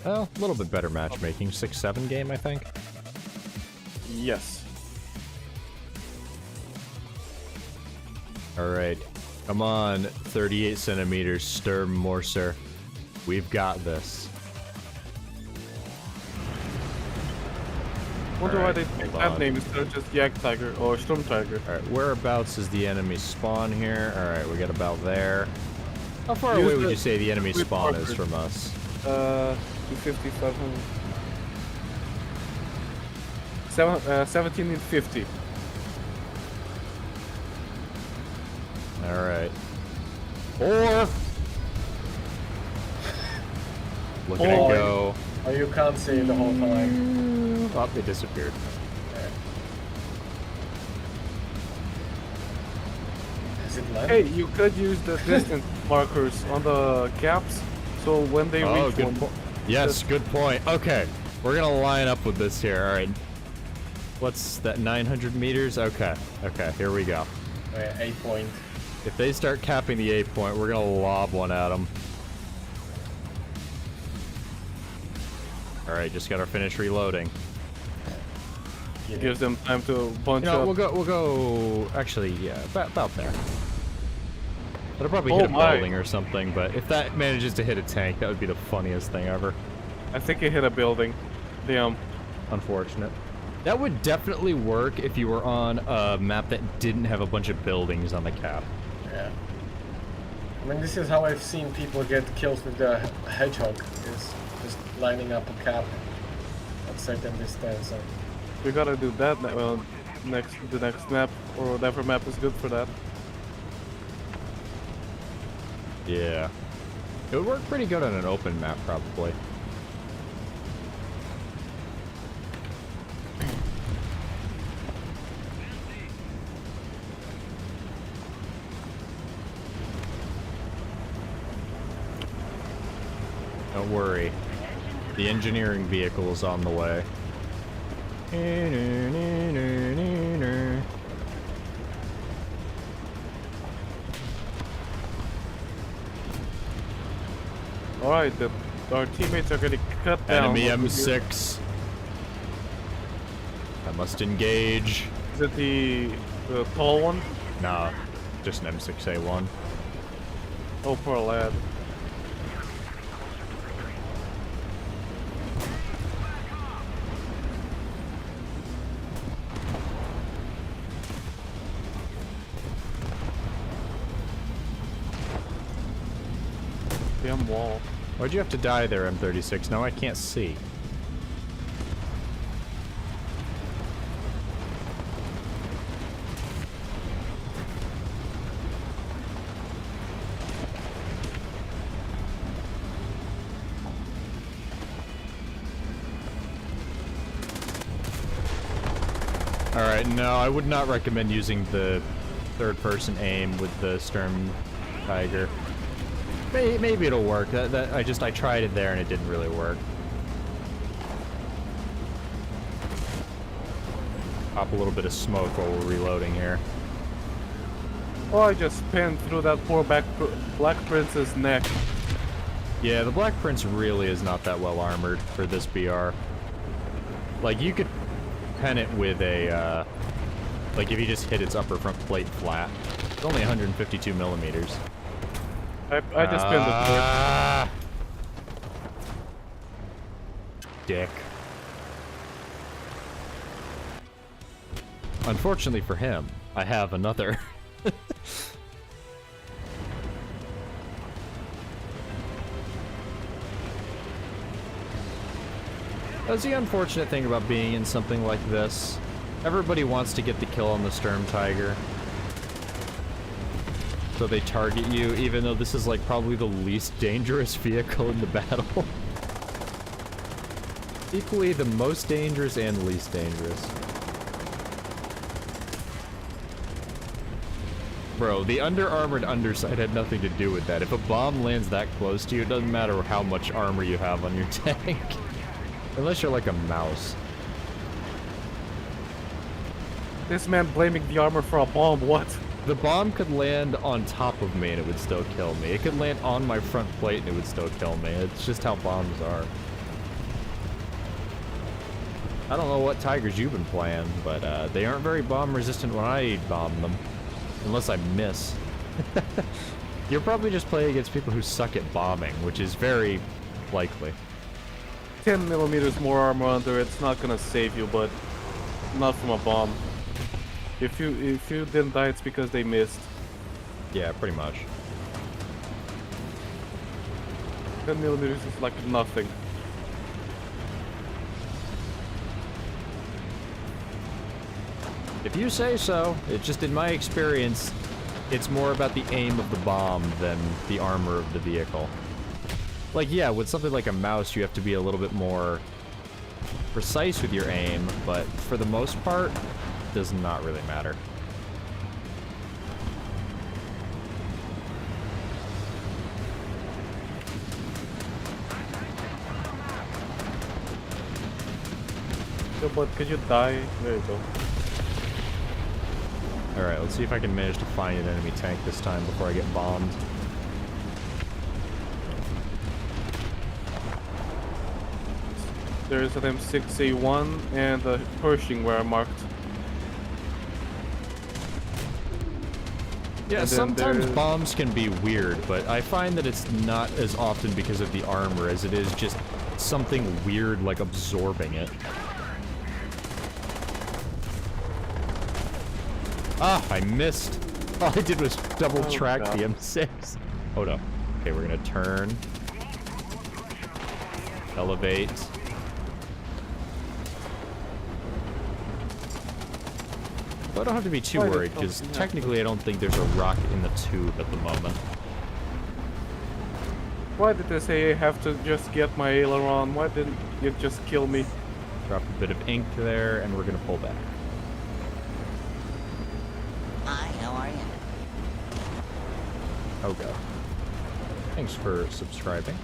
Well, a little bit better matchmaking. 6-7 game, I think. Yes. Alright. Come on, 38 centimeters, Sturmtiger. We've got this. Wonder why Alright, they picked hold that on. name instead of just Jagdtiger or Sturmtiger. Alright, whereabouts is the enemy spawn here? Alright, we got about there. How far Use away would the- you say the enemy with spawn is markers. from us? 257. 17 and 50. Alright. Or... Look at it Or- go. Or you can't see the whole time. Oh, it disappeared. Is it land? Hey, you could use the distance markers on the caps, so when they Oh, reach good one, point. Yes, good point. Okay, we're gonna line up with this here. Alright. What's that, 900 meters? Okay, okay, here we go. Oh, yeah, 8 point. If they start capping the 8 point, we're gonna lob one at them. Alright, just gotta finish reloading. You know. gives them time to bunch You know, up. we'll go, actually, yeah, about there. It'll probably Oh hit a my. building or something, but if that manages to hit a tank, that would be the funniest thing ever. I think it hit a building. Damn. Unfortunate. That would definitely work if you were on a map that didn't have a bunch of buildings on the cap. Yeah. I mean, this is how I've seen people get killed with the hedgehog. Is Just lining up a cap at certain distance. And We gotta do that the next map, or whatever map is good for that. Yeah. It would work pretty good on an open map, probably. Don't worry. The engineering vehicle is on the way. Alright, our teammates are getting cut down. Enemy M6. I must engage. Is it the tall one? Nah, just an M6A1. Oh, poor lad. Damn wall. Why'd you have to die there, M36? Now I can't see. Alright, no, I would not recommend using the third-person aim with the Sturmtiger. Maybe it'll work. I tried it there and it didn't really work. Pop a little bit of smoke while we're reloading here. Oh, I just pinned through that poor Black Prince's neck. Yeah, the Black Prince really is not that well armored for this BR. Like, you could pen it with a, like, if you just hit its upper front plate flat. It's only 152 millimeters. I just pinned it Dick. Unfortunately for him, I have another. That's the unfortunate thing about being in something like this. Everybody wants to get the kill on the Sturmtiger. So they target you, even though this is like probably the least dangerous vehicle in the battle. Equally the most dangerous and least dangerous. Bro, the under-armored underside had nothing to do with that. If a bomb lands that close to you, it doesn't matter how much armor you have on your tank. Unless you're like a mouse. This man blaming the armor for a bomb, what? The bomb could land on top of me and it would still kill me. It could land on my front plate and it would still kill me. It's just how bombs are. I don't know what Tigers you've been playing, but they aren't very bomb resistant when I bomb them. Unless I miss. You're probably just playing against people who suck at bombing, which is very likely. 10 millimeters more armor under it's not gonna save you, but not from a bomb. If you didn't die, it's because they missed. Yeah, pretty much. 10 millimeters is like nothing. If you say so. It's just in my experience, it's more about the aim of the bomb than the armor of the vehicle. Like, yeah, with something like a mouse, you have to be a little bit more precise with your aim, but for the most part, it does not really matter. So, but could you die? There you go. Alright, let's see if I can manage to find an enemy tank this time before I get bombed. There's an M6A1 and a Pershing where I marked. Yeah, And then sometimes there's- bombs can be weird, but I find that it's not as often because of the armor as it is just something weird like absorbing it. Ah, I missed. All I did was double track the M6. Hold up. Okay, we're gonna turn. Elevate. But I don't have to be too Why did worried, because Thompson have technically I don't think there's a rocket in the tube at the moment. Why did they say I have to just get my aileron? Why didn't it just kill me? Drop a bit of ink there, and we're gonna pull back. Hi, how are you? Oh god. Thanks for subscribing.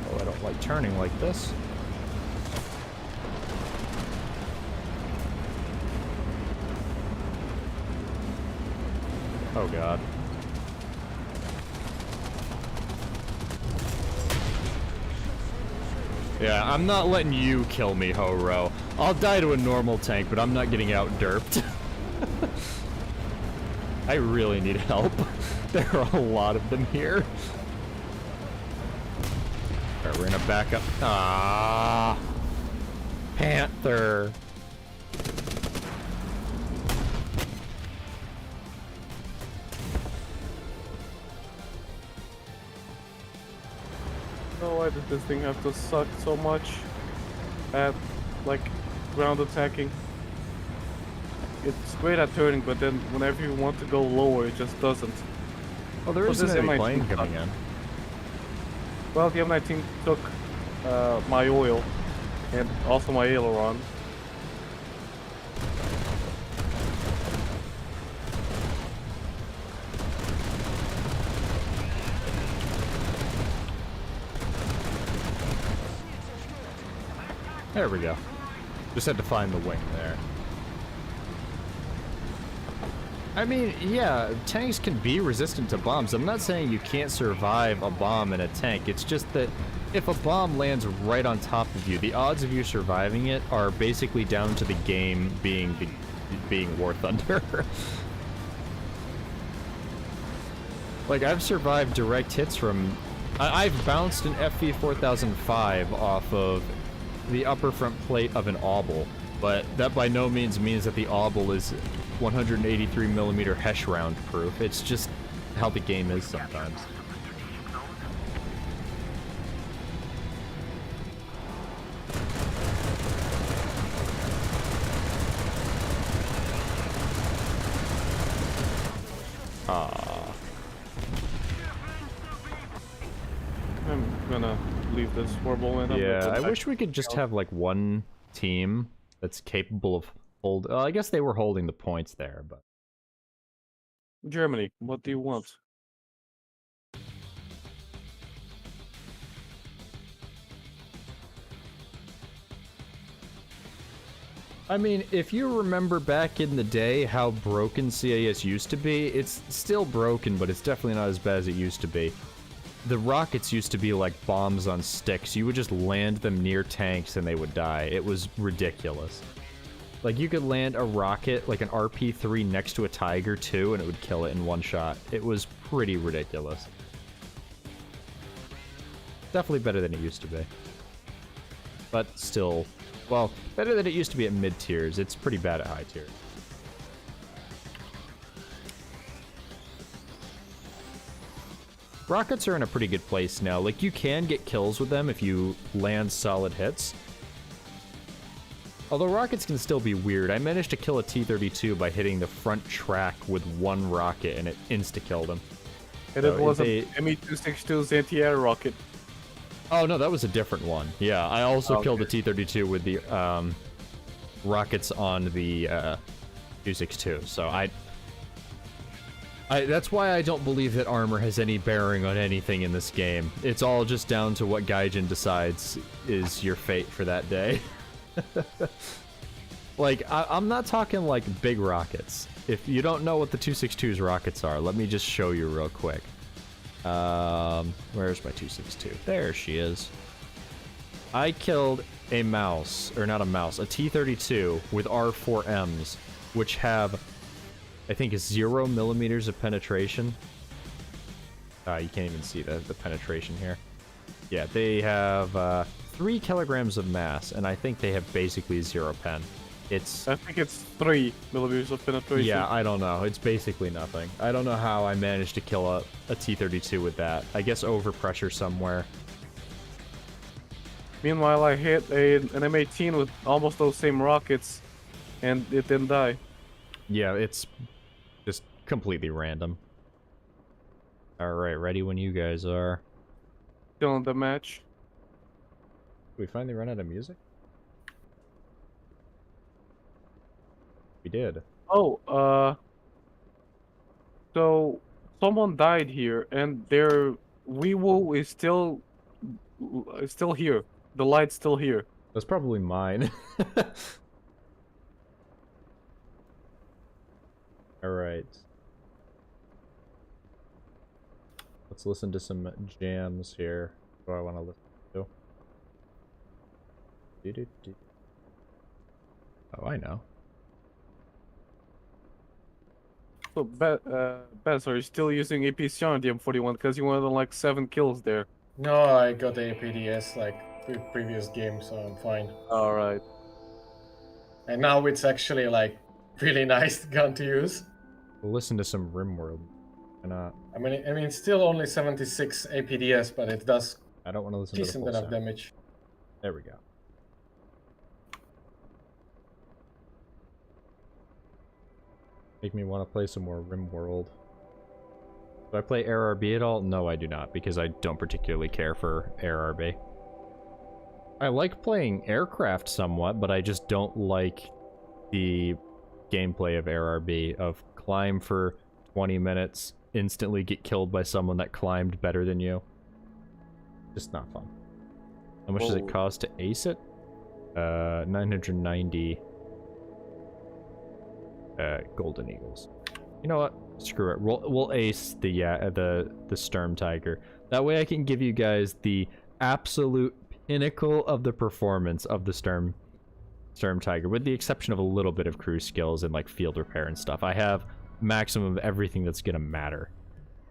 Oh, I don't like turning like this. Oh god. Yeah, I'm not letting you kill me, Ho-Ro. I'll die to a normal tank, but I'm not getting out derped. I really need help. There are a lot of them here. Alright, we're gonna back up. Ah, Panther. Oh, why did this thing have to suck so much at, like, ground attacking? It's great at turning, but then whenever you want to go lower, it just doesn't. Well, there Well, is this an M19 plane coming sucked. in. Well, the M19 took my oil and also my aileron. There we go. Just had to find the wing there. I mean, yeah, tanks can be resistant to bombs. I'm not saying you can't survive a bomb in a tank. It's just that if a bomb lands right on top of you, the odds of you surviving it are basically down to the game being War Thunder. Like, I've survived direct hits from... I've bounced an FV-4005 off of the upper front plate of an obel, but that by no means means that the obel is 183mm Hesh round proof. It's just how the game is sometimes. I'm gonna leave this horrible and Yeah, I wish we could just have like one team that's capable of hold. I guess they were holding the points there, but Germany, what do you want? I mean, if you remember back in the day how broken CAS used to be, it's still broken, but it's definitely not as bad as it used to be. The rockets used to be like bombs on sticks. You would just land them near tanks and they would die. It was ridiculous. Like, you could land a rocket, like an RP-3 next to a Tiger too, and it would kill it in one shot. It was pretty ridiculous. Definitely better than it used to be. But still, well, better than it used to be at mid-tiers. It's pretty bad at high tiers. Rockets are in a pretty good place now. Like, you can get kills with them if you land solid hits. Although rockets can still be weird. I managed to kill a T-32 by hitting the front track with one rocket, and it insta-killed him. And it was a ME-262's anti-air rocket. Oh, no, that was a different one. Yeah, I also killed the T-32 with the rockets on the 262, so that's why I don't believe that armor has any bearing on anything in this game. It's all just down to what Gaijin decides is your fate for that day. Like, I'm not talking like big rockets. If you don't know what the 262's rockets are, let me just show you real quick. Where's my 262? There she is. I killed a mouse, or not a mouse, a T-32 with R4Ms, which have, I think, 0mm of penetration. You can't even see the penetration here. Yeah, they have 3 kilograms of mass, and I think they have basically 0 pen. It's... I think it's 3 millimeters of penetration. Yeah, I don't know. It's basically nothing. I don't know how I managed to kill a T-32 with that. I guess overpressure somewhere. Meanwhile, I hit an M18 with almost those same rockets, and it didn't die. Yeah, it's just completely random. Alright, ready when you guys are. Still in the match. Did we finally run out of music? We did. Oh, so someone died here, and their Weewoo is still here. The light's still here. That's probably mine. Alright. Let's listen to some jams here. What do I want to listen to? Do-do-do. Oh, I know. So, Baz, are you still using APC on the M41? Because you wanted like 7 kills there. No, I got the APDS like previous game, so I'm fine. Alright. And now it's actually like really nice gun to use. We'll listen to some RimWorld. Why not? I mean, it's still only 76 APDS, but it does I don't want to listen to the decent full enough sound. damage. There we go. Make me want to play some more RimWorld. Do I play AirRB at all? No, I do not, because I don't particularly care for AirRB. I like playing aircraft somewhat, but I just don't like the gameplay of AirRB, of climb for 20 minutes, instantly get killed by someone that climbed better than you. Just not fun. How much does it cost to ace it? 990 Golden Eagles. You know what? Screw it. We'll ace the Sturmtiger. That way I can give you guys the absolute pinnacle of the performance of the Sturmtiger, with the exception of a little bit of crew skills and like field repair and stuff. I have maximum of everything that's gonna matter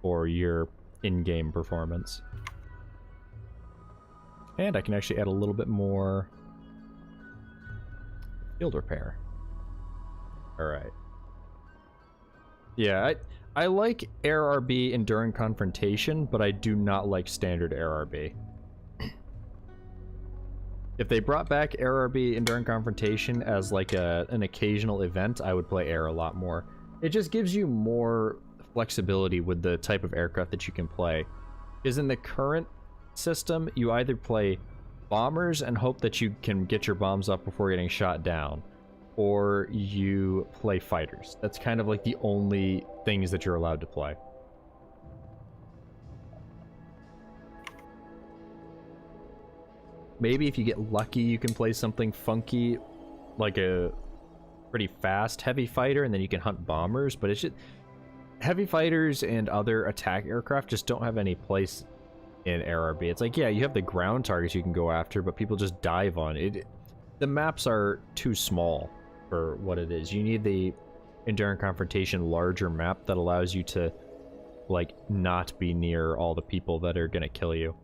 for your in-game performance. And I can actually add a little bit more field repair. Alright. Yeah, I like AirRB Enduring Confrontation, but I do not like standard AirRB. If they brought back AirRB Enduring Confrontation as like an occasional event, I would play air a lot more. It just gives you more flexibility with the type of aircraft that you can play. Because in the current system, you either play bombers and hope that you can get your bombs up before getting shot down, or you play fighters. That's kind of like the only things that you're allowed to play. Maybe if you get lucky, you can play something funky, like a pretty fast heavy fighter, and then you can hunt bombers, but it's just... heavy fighters and other attack aircraft just don't have any place in AirRB. It's like, yeah, you have the ground targets you can go after, but people just dive on it. The maps are too small for what it is. You need the Enduring Confrontation larger map that allows you to, like, not be near all the people that are gonna kill you.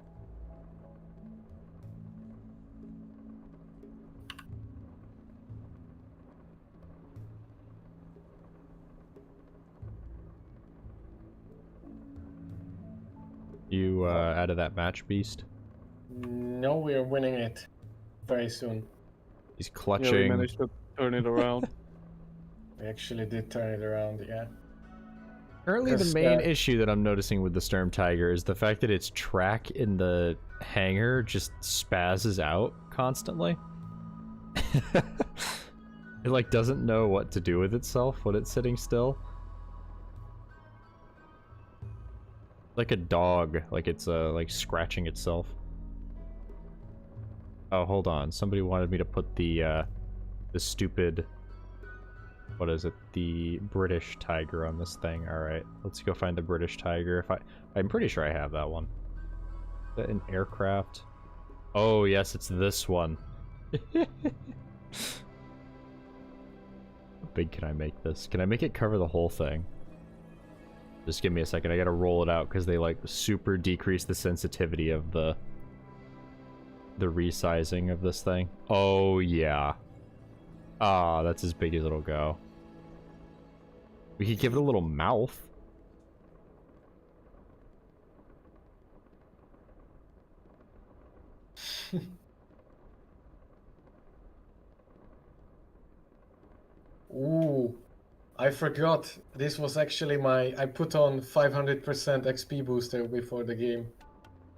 You out of that match, Beast? No, we are winning it very soon. He's clutching. Yeah, we managed to turn it around. We actually did turn it around, yeah. Currently, the main issue that I'm noticing with the Sturmtiger is the fact that its track in the hangar just spazzes out constantly. It like doesn't know what to do with itself when it's sitting still. Like a dog, like it's like scratching itself. Oh, hold on. Somebody wanted me to put the stupid, what is it? The British Tiger on this thing. All right, let's go find the British Tiger. I'm pretty sure I have that one. Is that an aircraft? Oh yes, it's this one. How big can I make this? Can I make it cover the whole thing? Just give me a second. I gotta roll it out because they like super decrease the sensitivity of the resizing of this thing. Oh yeah. Ah, that's as big as it'll go. We could give it a little mouth. Ooh, I forgot. This was actually I put on 500% XP booster before the game.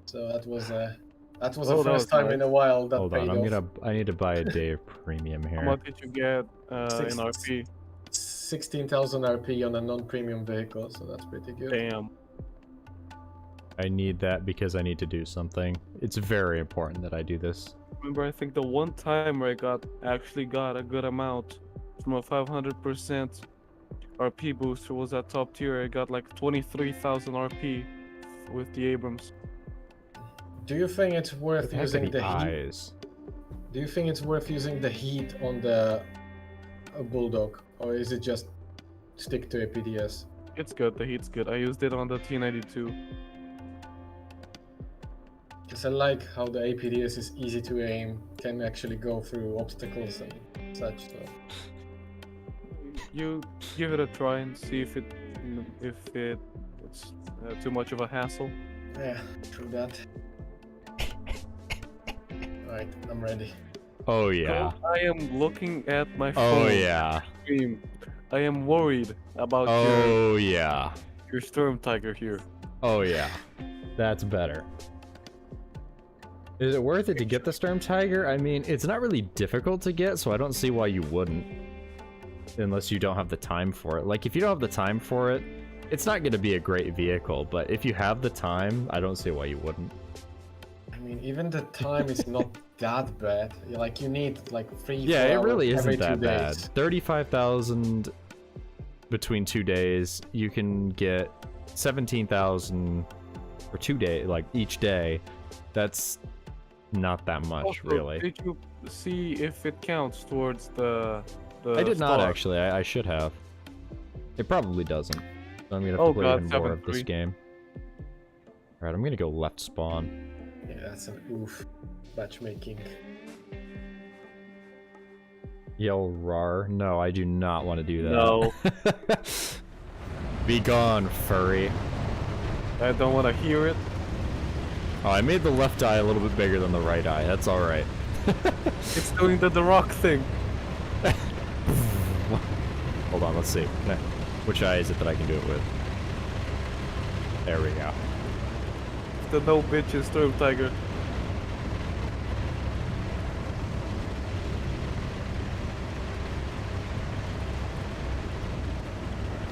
So that was the that first was time in a nice. while that Hold paid on, off. I need to buy a day of premium How here. much did you get Six- in RP? 16,000 RP on a non-premium vehicle, so that's pretty good. Damn. I need that because I need to do something. It's very important that I do this. Remember, I think the one time where I actually got a good amount from a 500% RP booster was at top tier. I got like 23,000 RP with the Abrams. Do you think it's worth What the heck are using the heat? eyes? Do you think it's worth using the heat on the Bulldog, or is it just stick to APDS? It's good, the heat's good. I used it on the T92. Because I like how the APDS is easy to aim, can actually go through obstacles and such. So. You give it a try and see if it's too much of a hassle. Yeah, true that. Alright, I'm ready. Oh yeah. I am looking at my phone. Oh yeah. Stream. I am worried about Oh yeah. your Sturmtiger here. Oh yeah. That's better. Is it worth it to get the Sturmtiger? I mean, it's not really difficult to get, so I don't see why you wouldn't. Unless you don't have the time for it. Like, if you don't have the time for it, it's not going to be a great vehicle, but if you have the time, I don't see why you wouldn't. I mean, even the time is not that bad. Like, you need like 3 Yeah, it really every isn't 2 that bad. days. 35,000 between 2 days. You can get 17,000 for 2 days, like each day. That's not that much, Also, really. did you see if it counts towards the I did not star? actually. I should have. It probably doesn't. So I'm gonna have Oh to play God, even more of this 7-3. game. Alright, I'm gonna go left spawn. Yeah, that's an oof. Matchmaking. Yell rar. No, I do not want to do that. No. Be gone, furry. I don't want to hear it. Oh, I made the left eye a little bit bigger than the right eye. That's alright. It's doing the rock thing. Hold on, let's see. Which eye is it that I can do it with? There we go. The no bitches Sturmtiger.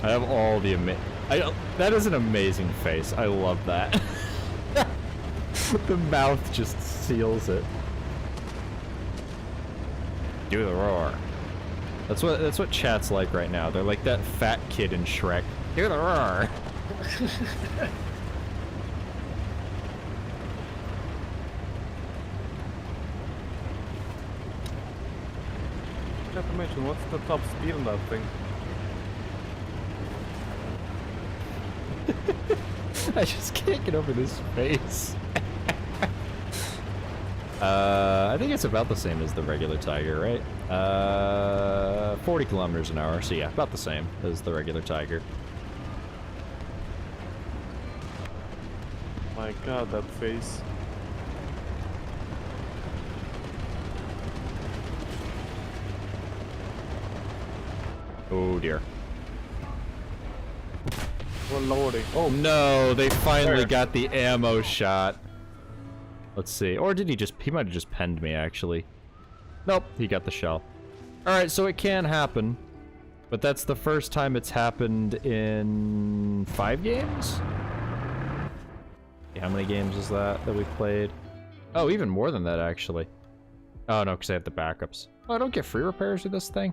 I have all the that is an amazing face. I love that. The mouth just seals it. Do the roar. That's what chat's like right now. They're like that fat kid in Shrek. Do the roar. Not to mention, what's the top speed on that thing? I just can't get over this face. I think it's about the same as the regular Tiger, right? 40 kilometers an hour, so yeah, about the same as the regular Tiger. My God, that face. Oh dear. Oh lordy. Oh no, they finally Where? got the ammo shot. Let's see. Or did he might have just penned me, actually. Nope, he got the shell. Alright, so it can happen. But that's the first time it's happened in 5 games? How many games is that we've played? Oh, even more than that, actually. Oh, no, because I have the backups. Oh, I don't get free repairs with this thing?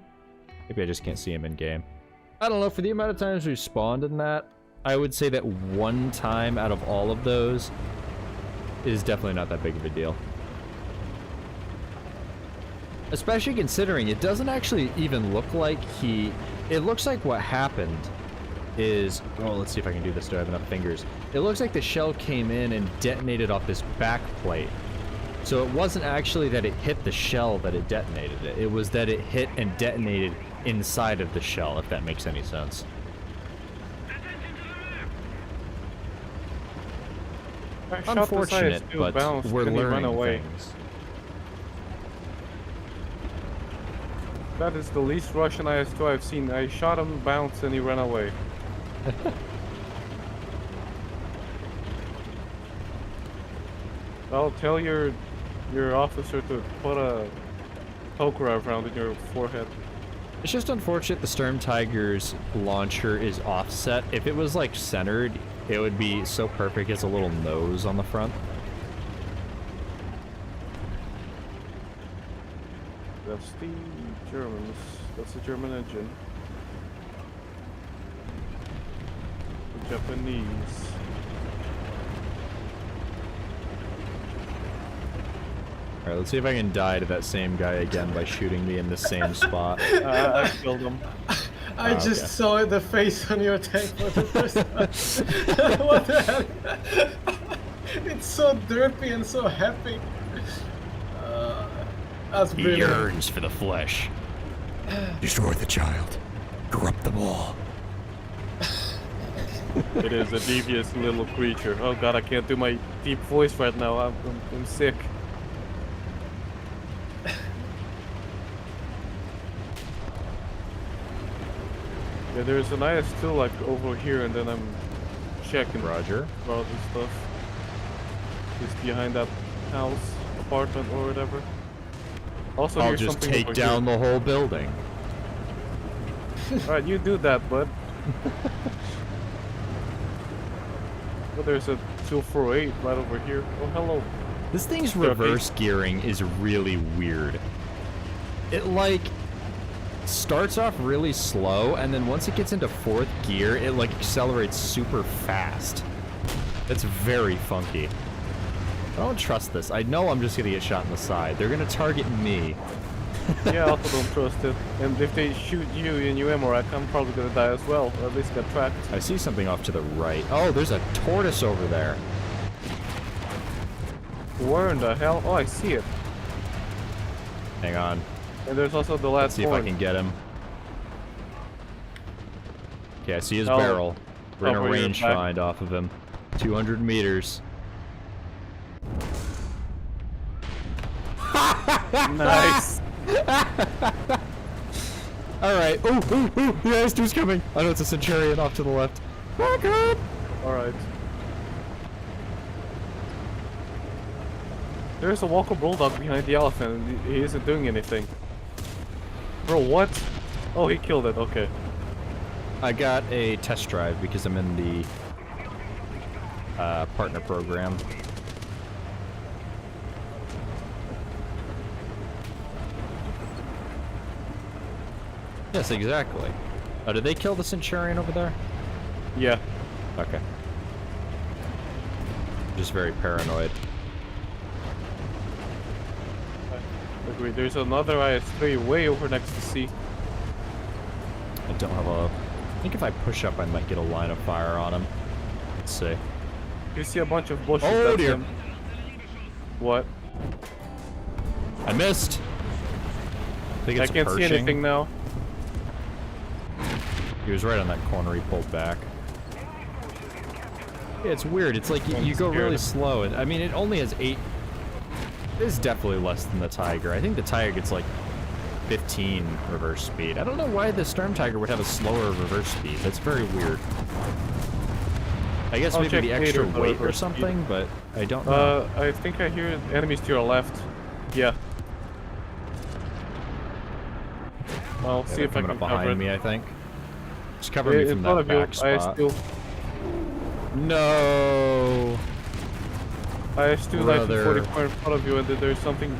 Maybe I just can't see him in-game. I don't know, for the amount of times we've spawned in that, I would say that one time out of all of those is definitely not that big of a deal. Especially considering it doesn't actually even look like it looks like what happened is, oh, let's see if I can do this. Do I have enough fingers? It looks like the shell came in and detonated off this back plate. So it wasn't actually that it hit the shell that it detonated it. It was that it hit and detonated inside of the shell, if that makes any sense. I shot Unfortunate, this IS-2 but bounced we're and he ran learning away. things. That is the least Russian IS-2 I've seen. I shot him, bounced, and he ran away. I'll tell your officer to put a poker around in your forehead. It's just unfortunate the Sturmtiger's launcher is offset. If it was like centered, it would be so perfect as a little nose on the front. That's the Germans. That's the German engine. The Japanese. Alright, let's see if I can die to that same guy again by shooting me in the same spot. I killed him. I just okay. saw the face on your tank for the first time. What the hell? It's so derpy and so happy. That's He brilliant. yearns for the flesh. Destroy the child. Corrupt them all. It is a devious little creature. Oh god, I can't do my deep voice right now. I'm sick. Yeah, there's an IS-2 like over here, and then I'm checking Roger. about this stuff. Just behind that house, apartment, or whatever. Also, I'll here's just something take over down the whole building. here. Alright, you do that, bud. Oh, there's a 248 right over here. Oh, hello. This thing's Derpy. reverse gearing is really weird. It like starts off really slow, and then once it gets into 4th gear, it like accelerates super fast. It's very funky. I don't trust this. I know I'm just gonna get shot in the side. They're gonna target me. Yeah, I also don't trust it. And if they shoot you in your ammo rack, I'm probably gonna die as well, or at least get tracked. I see something off to the right. Oh, there's a tortoise over there. Where in the hell? Oh, I see it. Hang on. And there's also the Let's last see if I point. can get him. Okay, I see his Oh. barrel. We're gonna Oh, you're range back. find off of him. 200 meters. Nice. Alright. Ooh, ooh, ooh! The IS-2's coming! I know it's a Centurion off to the left. Back up! Alright. There's a Walker Bulldog behind the elephant, and he isn't doing anything. Bro, what? Oh, he killed it, okay. I got a test drive because I'm in the partner program. Yes, exactly. Oh, did they kill the Centurion over there? Yeah. Okay. Just very paranoid. Agree. There's another IS-3 way over next to C. I don't have a... I think if I push up, I might get a line of fire on him. Let's see. You see a bunch of bushes. Oh, that's dear. him. What? I missed! I think I it's can't see perching. anything now. He was right on that corner, he pulled back. Yeah, it's weird, it's like you go really slow, and I mean, it only has 8... It is definitely less than the Tiger. I think the Tiger gets like 15 reverse speed. I don't know why the Sturmtiger would have a slower reverse speed. That's very weird. I guess I'll maybe check the extra later for weight or reverse something, but I don't know. I think I hear enemies to your left. Yeah. I'll Yeah, see they're if I coming can up cover behind it. me, I think. Just cover me In from front that of you, back spot. IS-2. No! IS-2 Brother. 1944 in front of you, and then there's something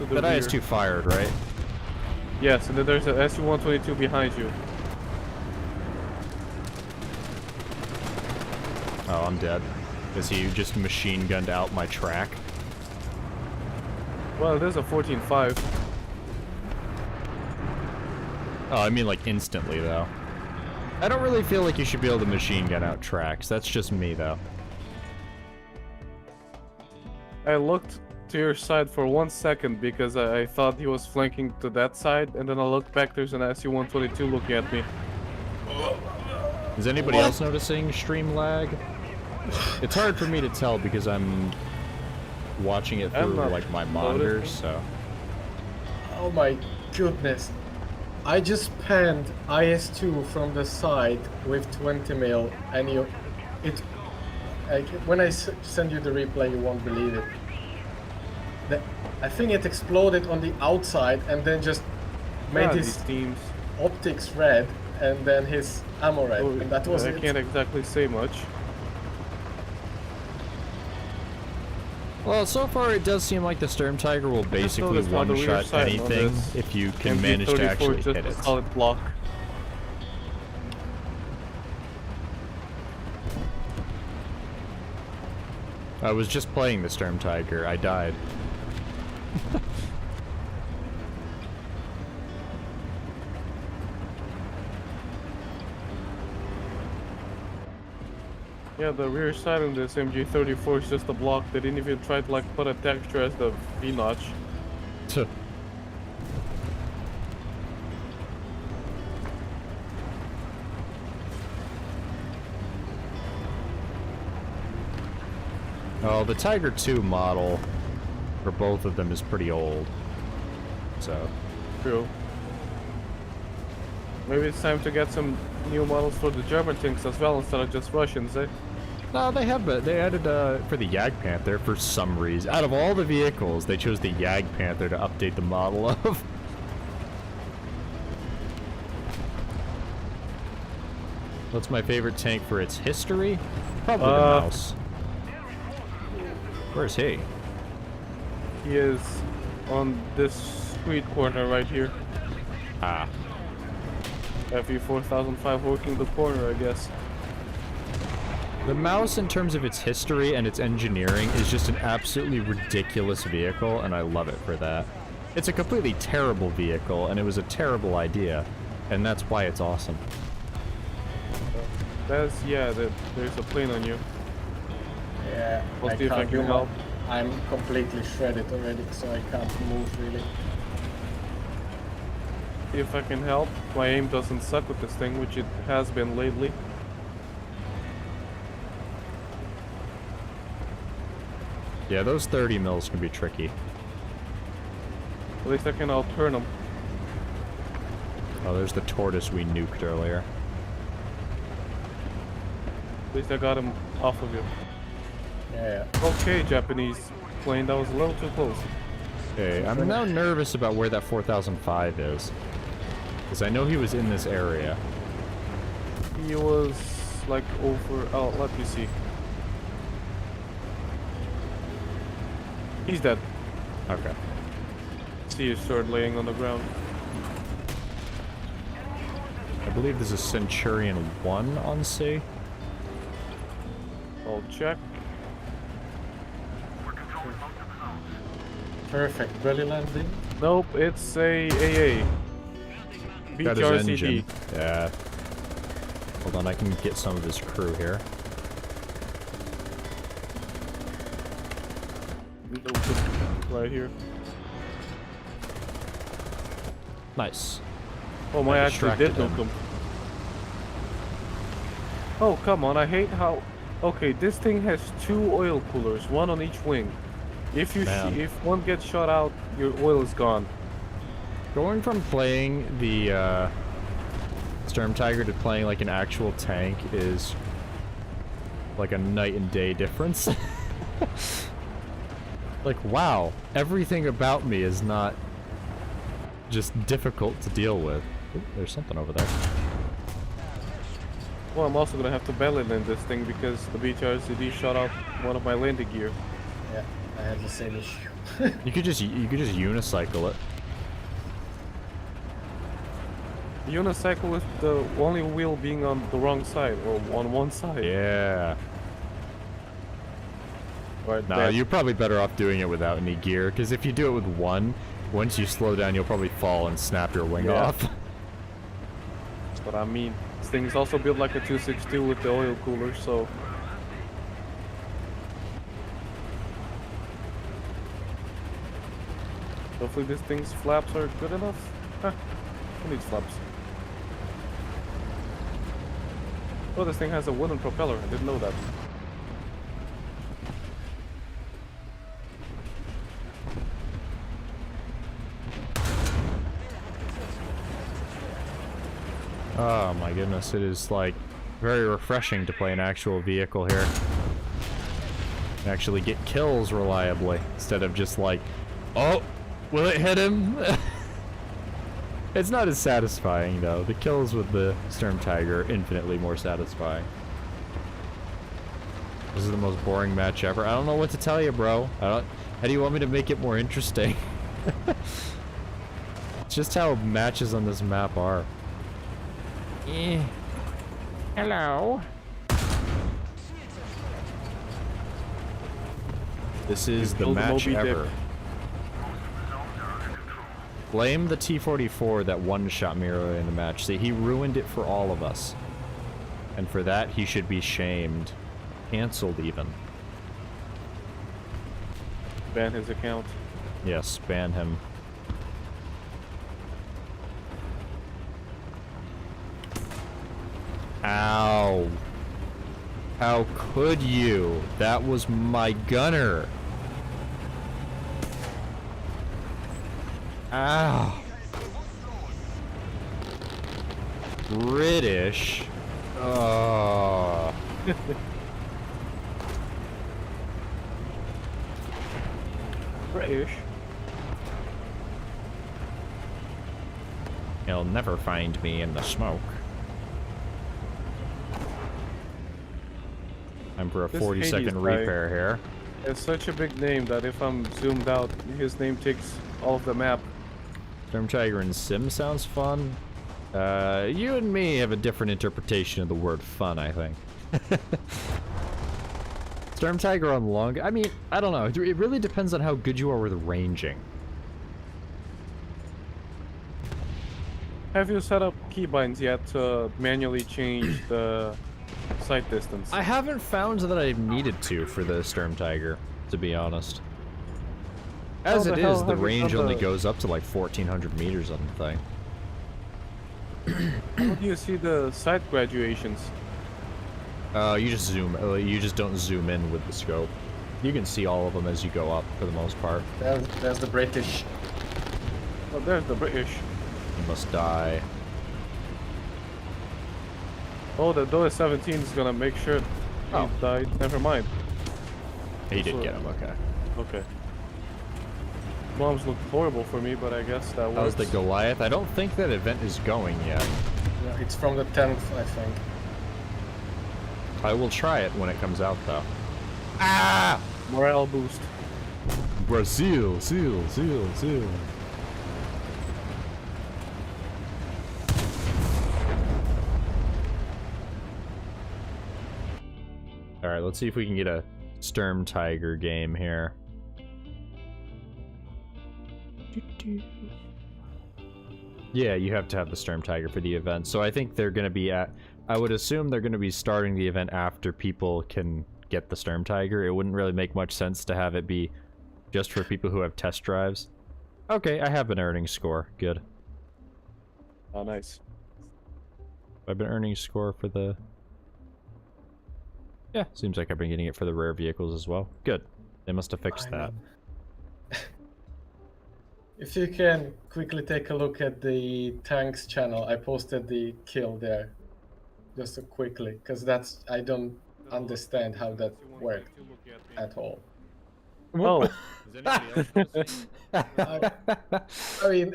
to the That rear. IS-2 fired, right? Yes, and then there's a SU-122 behind you. Oh, I'm dead. Because he just machine gunned out my track. Well, there's a 14.5. Oh, I mean like instantly, though. I don't really feel like you should be able to machine gun out tracks. That's just me, though. I looked to your side for 1 second because I thought he was flanking to that side, and then I looked back, there's an SU-122 looking at me. Is anybody else noticing stream lag? It's hard for me to tell because I'm watching it through like my monitors, so. Oh my goodness. I just panned IS-2 from the side with 20 mil and when I send you the replay you won't believe it. I think it exploded on the outside and then just made his teams. optics red and then his ammo red, and that was I it. can't exactly say much. Well, so far it does seem like the Sturmtiger will basically one-shot anything if you can manage to actually hit it. Solid block. I was just playing the Sturmtiger. I died. Yeah, the rear side of this MG34 is just a block. They didn't even try to like put a texture as the V-notch. Oh, the Tiger 2 model for both of them is pretty old. So. True. Maybe it's time to get some new models for the German tanks as well instead of just Russians, eh? No, they have, but they added for the Jagdpanther for some reason. Out of all the vehicles, they chose the Jagdpanther to update the model of. What's my favorite tank for its history? Probably the Mouse. Where's he? He is on this street corner right here. Ah. FE4005 working the corner, I guess. The Mouse, in terms of its history and its engineering, is just an absolutely ridiculous vehicle, and I love it for that. It's a completely terrible vehicle, and it was a terrible idea, and that's why it's awesome. There's a plane on you. Yeah, We'll see if I can help. I'm completely shredded already, so I can't move really. See if I can help. My aim doesn't suck with this thing, which it has been lately. Yeah, those 30 mils can be tricky. At least I can outturn them. Oh, there's the tortoise we nuked earlier. At least I got him off of you. Yeah. Okay, Japanese plane, that was a little too close. Okay, I'm now nervous about where that 4005 is. Because I know he was in this area. He was like over. Oh, let me see. He's dead. Okay. See his sword laying on the ground. I believe there's a Centurion 1 on C. I'll check. Perfect belly landing. Nope, it's a AA. Got his BTRCD. engine. Yeah. Hold on, I can get some of his crew here. Right here. Nice. Oh, my I actually did distracted nuke him. Oh, come on, I hate how... Okay, this thing has 2 oil coolers, 1 on each wing. If you if one gets shot out, your oil is gone. Going from playing the Sturmtiger to playing like an actual tank is like a night and day difference. Like, wow, everything about me is not just difficult to deal with. Ooh, there's something over there. Well, I'm also gonna have to belly land this thing because the BTRCD shot out one of my landing gear. Yeah, I had the same issue. You could just unicycle it. Unicycle with the only wheel being on the wrong side, or on one side. Yeah. Right. Nah, you're probably better off doing it without any gear, because if you do it with one, once you slow down, you'll probably fall and snap your wing off. That's what I mean. This thing's also built like a 262 with the oil cooler, so... Hopefully this thing's flaps are good enough. Huh. Who needs flaps? Oh, this thing has a wooden propeller. I didn't know that. Oh my goodness, it is like very refreshing to play an actual vehicle here. And actually get kills reliably instead of just like, oh, will it hit him? It's not as satisfying though. The kills with the Sturmtiger are infinitely more satisfying. This is the most boring match ever. I don't know what to tell you, bro. How do you want me to make it more interesting? It's just how matches on this map are. Hello. This is the match ever. Blame the T-44 that one-shot me earlier in the match. See, he ruined it for all of us. And for that, he should be shamed. Cancelled, even. Ban his account. Yes, ban him. Ow. How could you? That was my gunner. Ow. British. Oh. British. You'll never find me in the smoke. Time for a This 40-second Hades guy repair here. It's such a big name that if I'm zoomed out, his name takes all of the map. Sturmtiger and Sim sounds fun. You and me have a different interpretation of the word fun, I think. Sturmtiger on long... I mean, I don't know. It really depends on how good you are with ranging. Have you set up keybinds yet to manually change the sight distance? I haven't found that I've needed to for the Sturmtiger, to be honest. As it is, the range only goes up to like 1,400 meters on the thing. How do you see the sight graduations? You just zoom. You just don't zoom in with the scope. You can see all of them as you go up, for the most part. There's the British. Oh, there's the British. You must die. Oh, the Doe 17 is gonna make sure he died. Never mind. He did get him, okay. Okay. Bombs look horrible for me, but I guess that works. That was the Goliath. I don't think that event is going yet. Yeah, it's from the 10th, I think. I will try it when it comes out, though. Ah! Morale boost. Brazil, seal. Alright, let's see if we can get a Sturmtiger game here. Yeah, you have to have the Sturmtiger for the event. So I think they're going to be at... I would assume they're going to be starting the event after people can get the Sturmtiger. It wouldn't really make much sense to have it be just for people who have test drives. Okay, I have an earning score. Good. Oh, nice. I've been earning score for the... Yeah, seems like I've been getting it for the rare vehicles as well. Good. They must have fixed that. If you can quickly take a look at the tanks channel, I posted the kill there. Just so quickly, because that's... I don't understand how that worked at all. Oh. I mean...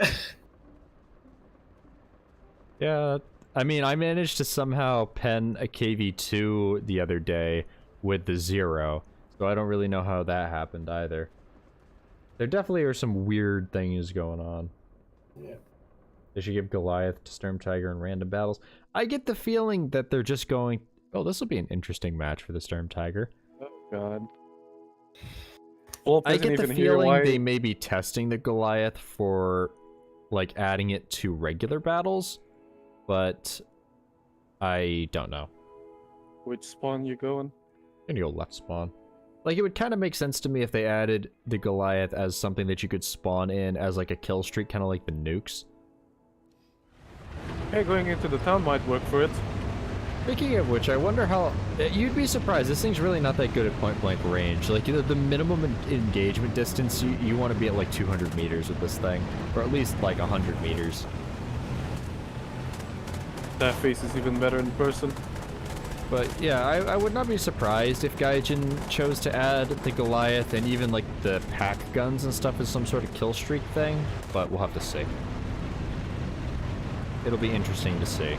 Yeah, I mean, I managed to somehow pen a KV2 the other day with the 0, so I don't really know how that happened either. There definitely are some weird things going on. Yeah. They should give Goliath to Sturmtiger in random battles. I get the feeling that they're just going... Oh, this will be an interesting match for the Sturmtiger. Oh, God. Well, I get the feeling they may be testing the Goliath for, like, adding it to regular battles, but I don't know. Which spawn you going? I'm gonna go left spawn. Like, it would kind of make sense to me if they added the Goliath as something that you could spawn in as, like, a kill streak, kind of like the nukes. Hey, going into the town might work for it. Speaking of which, I wonder how... You'd be surprised, this thing's really not that good at point-blank range. Like, the minimum engagement distance, you want to be at, like, 200 meters with this thing. Or at least, like, 100 meters. That face is even better in person. But yeah, I would not be surprised if Gaijin chose to add the Goliath and even like the pack guns and stuff as some sort of kill streak thing, but we'll have to see. It'll be interesting to see.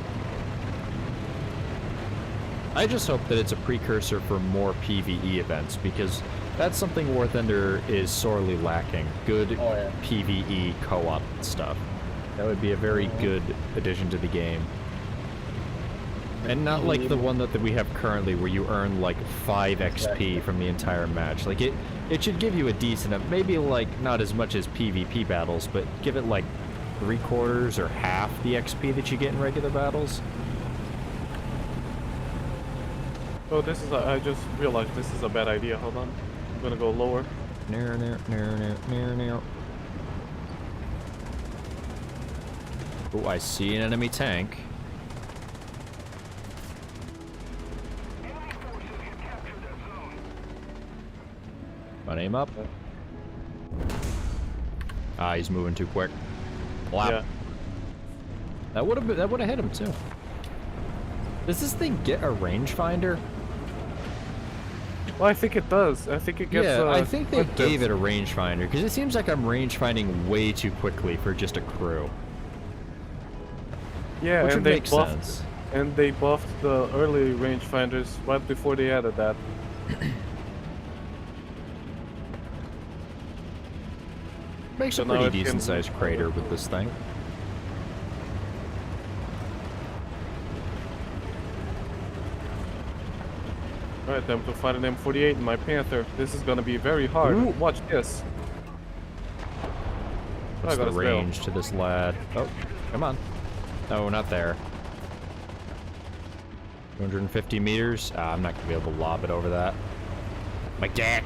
I just hope that it's a precursor for more PvE events, because that's something War Thunder is sorely lacking. Good PvE co-op stuff. That would be a very good addition to the game. And not like the one that we have currently, where you earn like 5 XP from the entire match. Like it should give you a decent, maybe like not as much as PvP battles, but give it like 3/4 or half the XP that you get in regular battles. Oh, this is I just realized this is a bad idea. Hold on. I'm gonna go lower. Oh, I see an enemy tank. My name up. Ah, he's moving too quick. Wow. Yeah. That would have hit him too. Does this thing get a rangefinder? Well, I think it does. I think it gets. Yeah, I think they quick gave dibs. it a rangefinder because it seems like I'm rangefinding way too quickly for just a crew. Yeah, Which and would they make buffed, sense. and they buffed the early rangefinders right before they added that. Makes So a now pretty it can- decent sized crater with this thing. Alright, time to find an M48 in my Panther. This is gonna be very hard. Ooh. Watch this. What's I got the his barrel. range to this lad? Oh, come on. No, not there. 250 meters? Ah, I'm not gonna be able to lob it over that. My deck!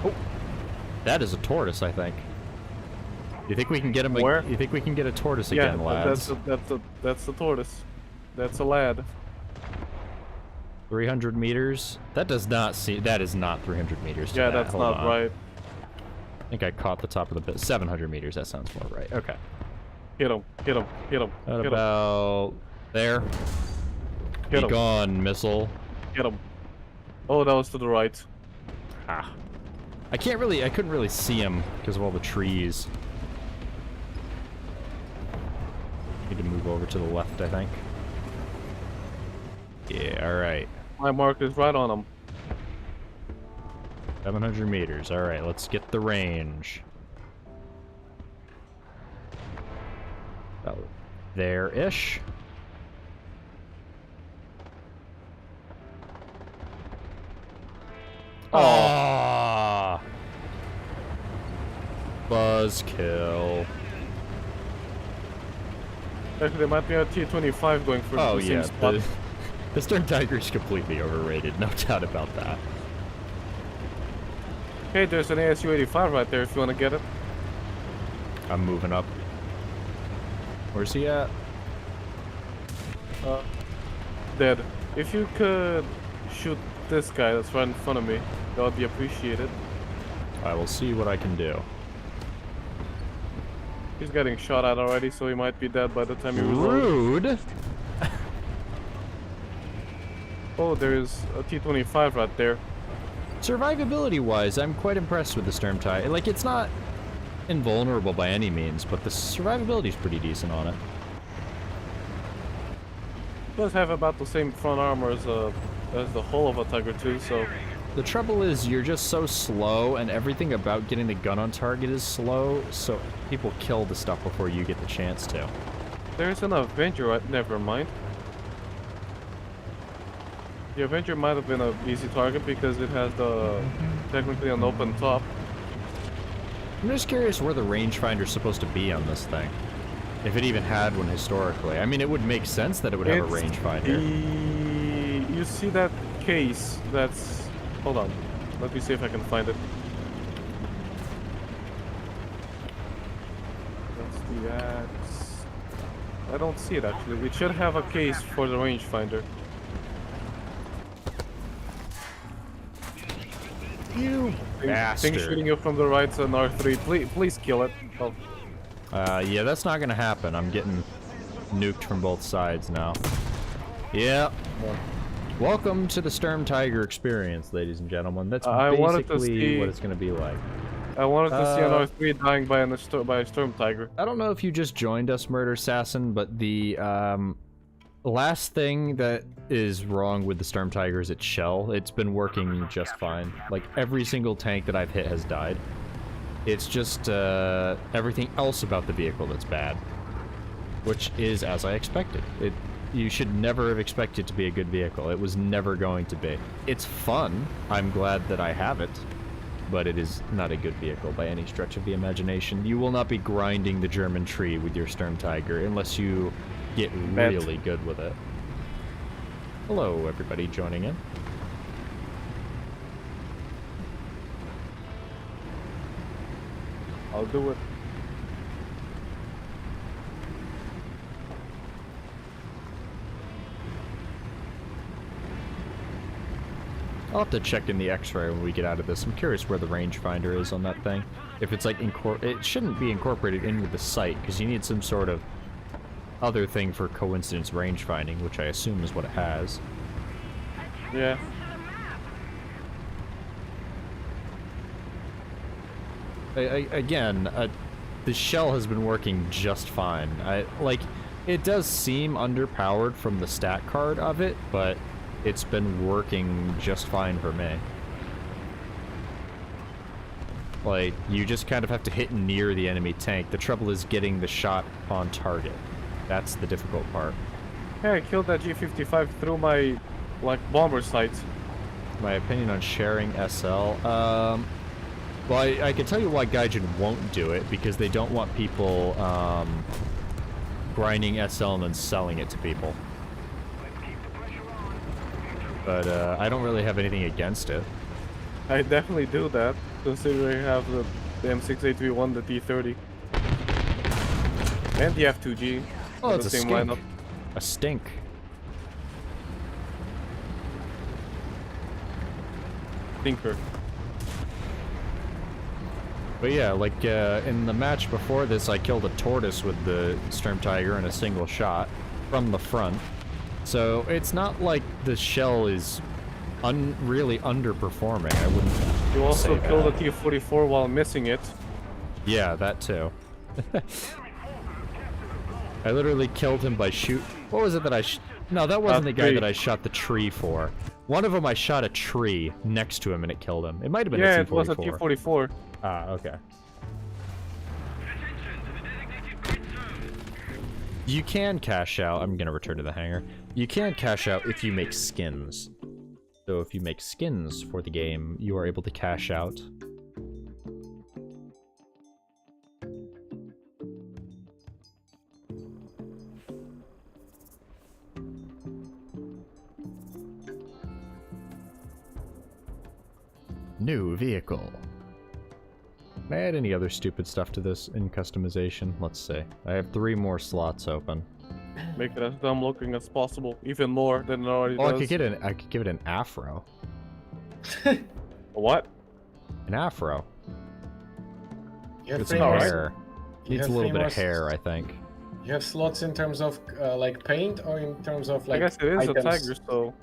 Oh! That is a tortoise, I think. You think we can get him? Where? You think we can get a tortoise Yeah, again, lads? that's the tortoise. That's a lad. 300 meters? That does not seem. That is not 300 meters. To Yeah, that. that's Hold not on. right. I think I caught the top of the bit. 700 meters. That sounds more right. Okay. Hit him, hit him, hit him, What hit him, about there? hit Be him, gone, missile. hit him. Oh, that was to the right. Ah. I couldn't really see him because of all the trees. Need to move over to the left, I think. Yeah, alright. My mark is right on him. 700 meters. Alright, let's get the range. About there-ish. Oh. Buzzkill. Actually, there might be a T-25 going for Oh the same yeah, spot. the Sturmtiger is completely overrated, no doubt about that. Hey, there's an ASU-85 right there if you want to get it. I'm moving up. Where's he at? Dead. If you could shoot this guy that's right in front of me, that would be appreciated. I will see what I can do. He's getting shot at already, so he might be dead by the time he reloads. Rude! Oh, there's a T-25 right there. Survivability-wise, I'm quite impressed with the Sturmtiger. Like, it's not invulnerable by any means, but the survivability is pretty decent on it. It does have about the same front armor as the hull of a Tiger too, so... The trouble is, you're just so slow, and everything about getting the gun on target is slow, so people kill the stuff before you get the chance to. There's an Avenger, right? Never mind. The Avenger might have been an easy target because it has technically an open top. I'm just curious where the rangefinder's supposed to be on this thing. If it even had one historically. I mean, it would make sense that it would have a It's rangefinder. You see that case that's... Hold on. Let me see if I can find it. That's the axe. I don't see it actually. It should have a case for the rangefinder. You bastard. Thing shooting you from the right on R3. Please kill it. Oh. Yeah, that's not gonna happen. I'm getting nuked from both sides now. Yeah. Welcome to the Sturmtiger experience, ladies and gentlemen. That's basically what it's gonna be like. I wanted to see an R3 dying by a Sturmtiger. I don't know if you just joined us, Murder Assassin, but the last thing that is wrong with the Sturmtiger is its shell. It's been working just fine. Like, every single tank that I've hit has died. It's just everything else about the vehicle that's bad. Which is as I expected. You should never have expected it to be a good vehicle. It was never going to be. It's fun. I'm glad that I have it. But it is not a good vehicle by any stretch of the imagination. You will not be grinding the German tree with your Sturmtiger unless you get really good with it. Hello, everybody joining in. I'll do it. I'll have to check in the X-ray when we get out of this. I'm curious where the rangefinder is on that thing. If it's like it shouldn't be incorporated in with the sight because you need some sort of other thing for coincidence rangefinding, which I assume is what it has. Yeah. Again, the shell has been working just fine. It does seem underpowered from the stat card of it, but it's been working just fine for me. Like, you just kind of have to hit near the enemy tank. The trouble is getting the shot on target. That's the difficult part. Yeah, I killed that G55 through my, like, bomber sight. My opinion on sharing SL? Well, I can tell you why Gaijin won't do it, because they don't want people, grinding SL and then selling it to people. But, I don't really have anything against it. I definitely do that, considering I have the M68V1, the T30. And the F2G. Oh, it's the a same skink. lineup. A stink. Thinker. But yeah, like, in the match before this, I killed a tortoise with the Sturmtiger in a single shot from the front. So, it's not like the shell is really underperforming. I wouldn't You also say killed that. the T44 while missing it. Yeah, that too. I literally killed him by shoot. What was it that I No, that wasn't the guy tree. that I shot the tree for. One of them I shot a tree next to him and it killed him. It might have been Yeah, a it T-44. was a T44. Ah, okay. You can cash out. I'm gonna return to the hangar. You can cash out if you make skins. So if you make skins for the game, you are able to cash out. New vehicle. Can I add any other stupid stuff to this in customization? Let's see. I have 3 more slots open. Make it as dumb looking as possible, even more than it already Oh, does. I could give it an afro. What? An afro. You have It's three some more- hair. you Needs have a little three bit more of hair, I think. You have slots in terms of like paint or in terms of like I guess it is items? a tiger, so...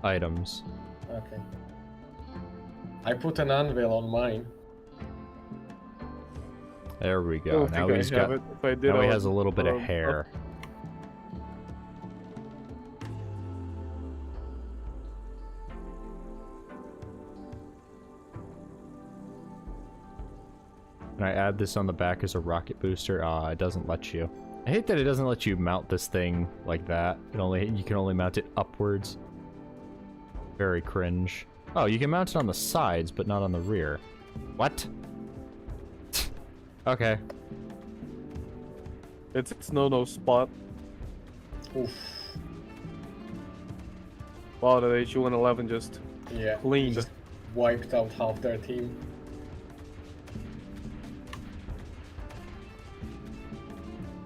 Items. Okay. I put an anvil on mine. There we I go. don't Now think he's I have got. it. If I did, Now I he would has a little bit put of on- hair. Can I add this on the back as a rocket booster? Ah, it doesn't let you. I hate that it doesn't let you mount this thing like that. You can only mount it upwards. Very cringe. Oh, you can mount it on the sides, but not on the rear. What? Okay. It's no spot. Oof. Wow, the H111 just Yeah, cleaned. just wiped out half their team.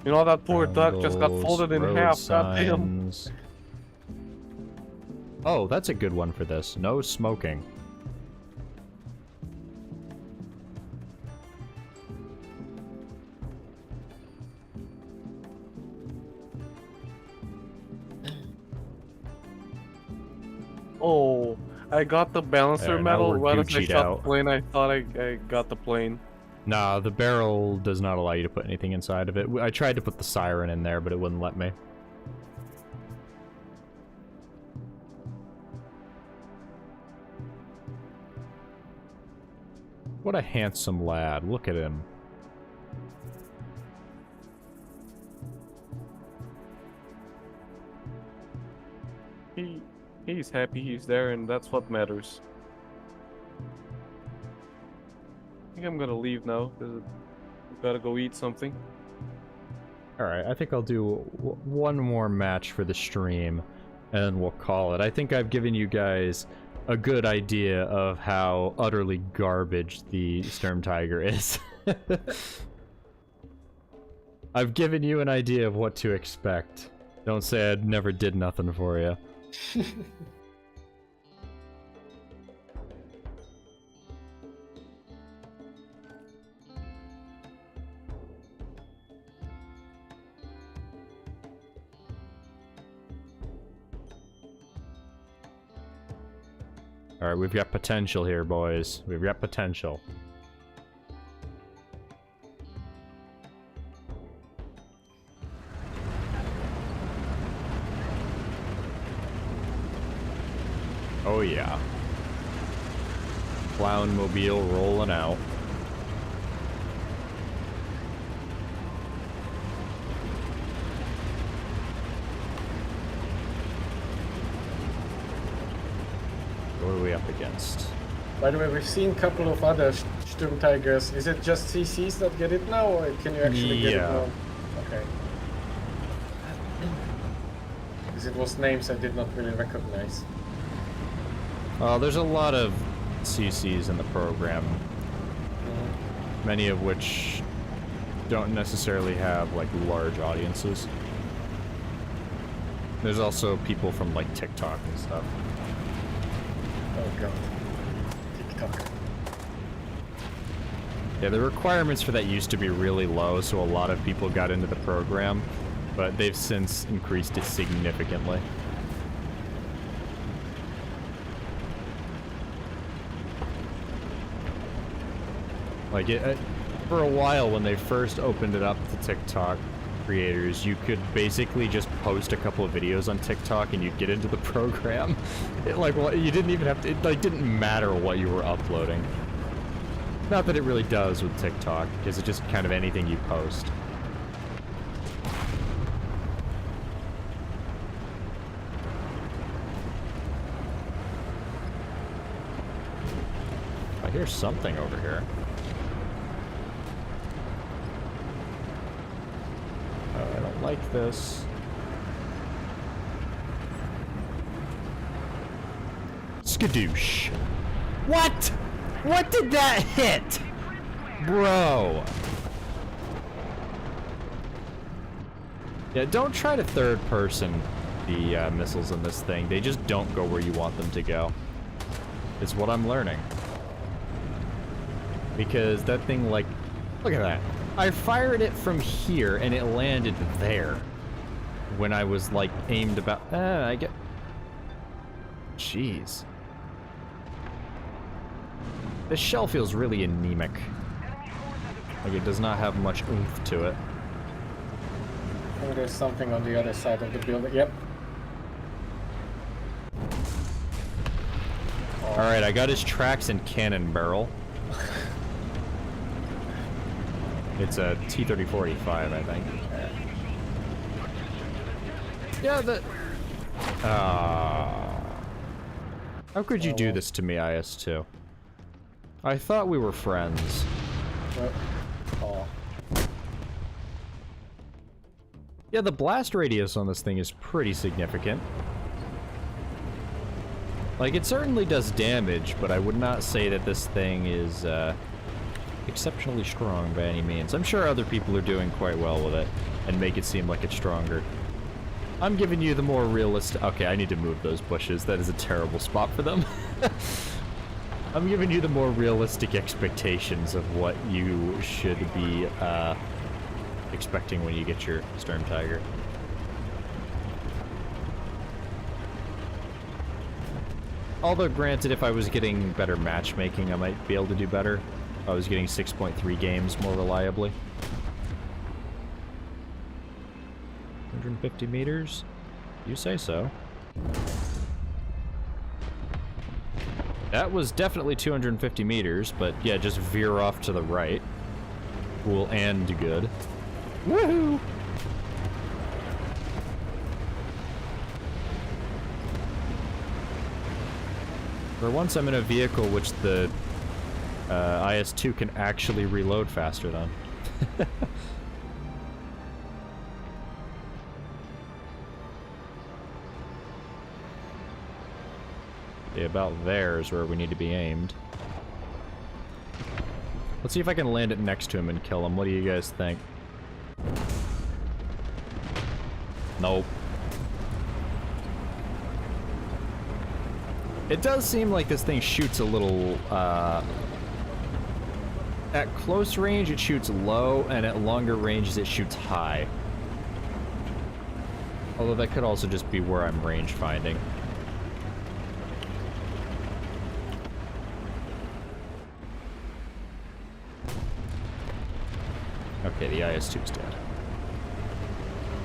You know, that poor duck just got folded in road half. Goddamn. signs. Oh, that's a good one for this. No smoking. Oh, I got the balancer There, now medal. we're Right as I Gucci'd shot out. the plane, I thought I got the plane. Nah, the barrel does not allow you to put anything inside of it. I tried to put the siren in there, but it wouldn't let me. What a handsome lad. Look at him. He's happy he's there, and that's what matters. I think I'm gonna leave now, because I gotta go eat something. Alright, I think I'll do one more match for the stream, and then we'll call it. I think I've given you guys a good idea of how utterly garbage the Sturmtiger is. I've given you an idea of what to expect. Don't say I never did nothing for you. Alright, we've got potential here, boys. We've got potential. Oh yeah. Clown mobile rolling out. What are we up against? By the way, we've seen a couple of other Sturmtigers. Is it just CCs that get it now, or can you actually get it Yeah. now? Okay. Because it was names I did not really recognize. There's a lot of CCs in the program, many of which don't necessarily have like large audiences. There's also people from like TikTok and stuff. Oh god. TikTok. Yeah, the requirements for that used to be really low, so a lot of people got into the program, but they've since increased it significantly. Like, for a while when they first opened it up to TikTok creators, you could basically just post a couple of videos on TikTok and you'd get into the program. Well, you didn't even have to, it like didn't matter what you were uploading. Not that it really does with TikTok, because it's just kind of anything you post. I hear something over here. I don't like this. Skadoosh. What? What did that hit? Bro. Yeah, don't try to third person the missiles in this thing. They just don't go where you want them to go. It's what I'm learning. Because that thing, like, look at that. I fired it from here and it landed there. When I was, like, aimed about, I get, jeez. This shell feels really anemic. Like, it does not have much oomph to it. I think there's something on the other side of the building. Yep. Alright, I got his tracks and cannon barrel. It's a T-34-85, I think. Yeah, how could you do this to me, IS-2? I thought we were friends. Oh. Yeah, the blast radius on this thing is pretty significant. Like, it certainly does damage, but I would not say that this thing is, exceptionally strong by any means. I'm sure other people are doing quite well with it, and make it seem like it's stronger. I'm giving you the more realistic... Okay, I need to move those bushes. That is a terrible spot for them. I'm giving you the more realistic expectations of what you should be, expecting when you get your Sturmtiger. Although, granted, if I was getting better matchmaking, I might be able to do better. If I was getting 6.3 games more reliably. 150 meters? You say so. That was definitely 250 meters, but yeah, just veer off to the right. Cool and good. Woohoo! For once, I'm in a vehicle which the IS-2 can actually reload faster than. Yeah, about there is where we need to be aimed. Let's see if I can land it next to him and kill him. What do you guys think? Nope. It does seem like this thing shoots a little, at close range it shoots low, and at longer ranges it shoots high. Although that could also just be where I'm range finding. Okay, the IS-2's dead.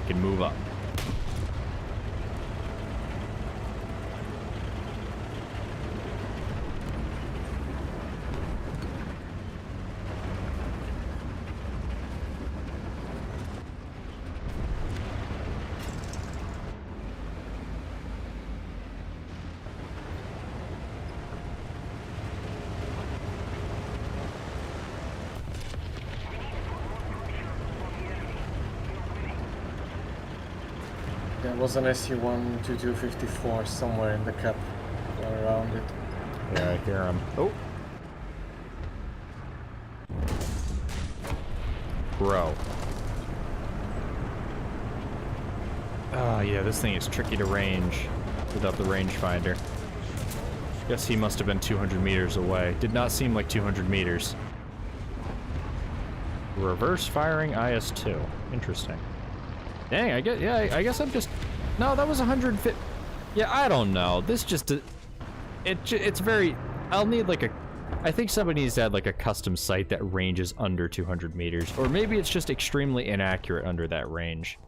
Can move up. There was an SU-1 2254 somewhere in the cap or around it. Yeah, I hear him. Oh! Bro. Oh, yeah, this thing is tricky to range without the rangefinder. Guess he must have been 200 meters away. Did not seem like 200 meters. Reverse firing IS-2. Interesting. Dang, I guess I'm just... No, that was 150... Yeah, I don't know. This just... It's very... I'll need like a... I think somebody needs to add like a custom sight that ranges under 200 meters. Or maybe it's just extremely inaccurate under that range.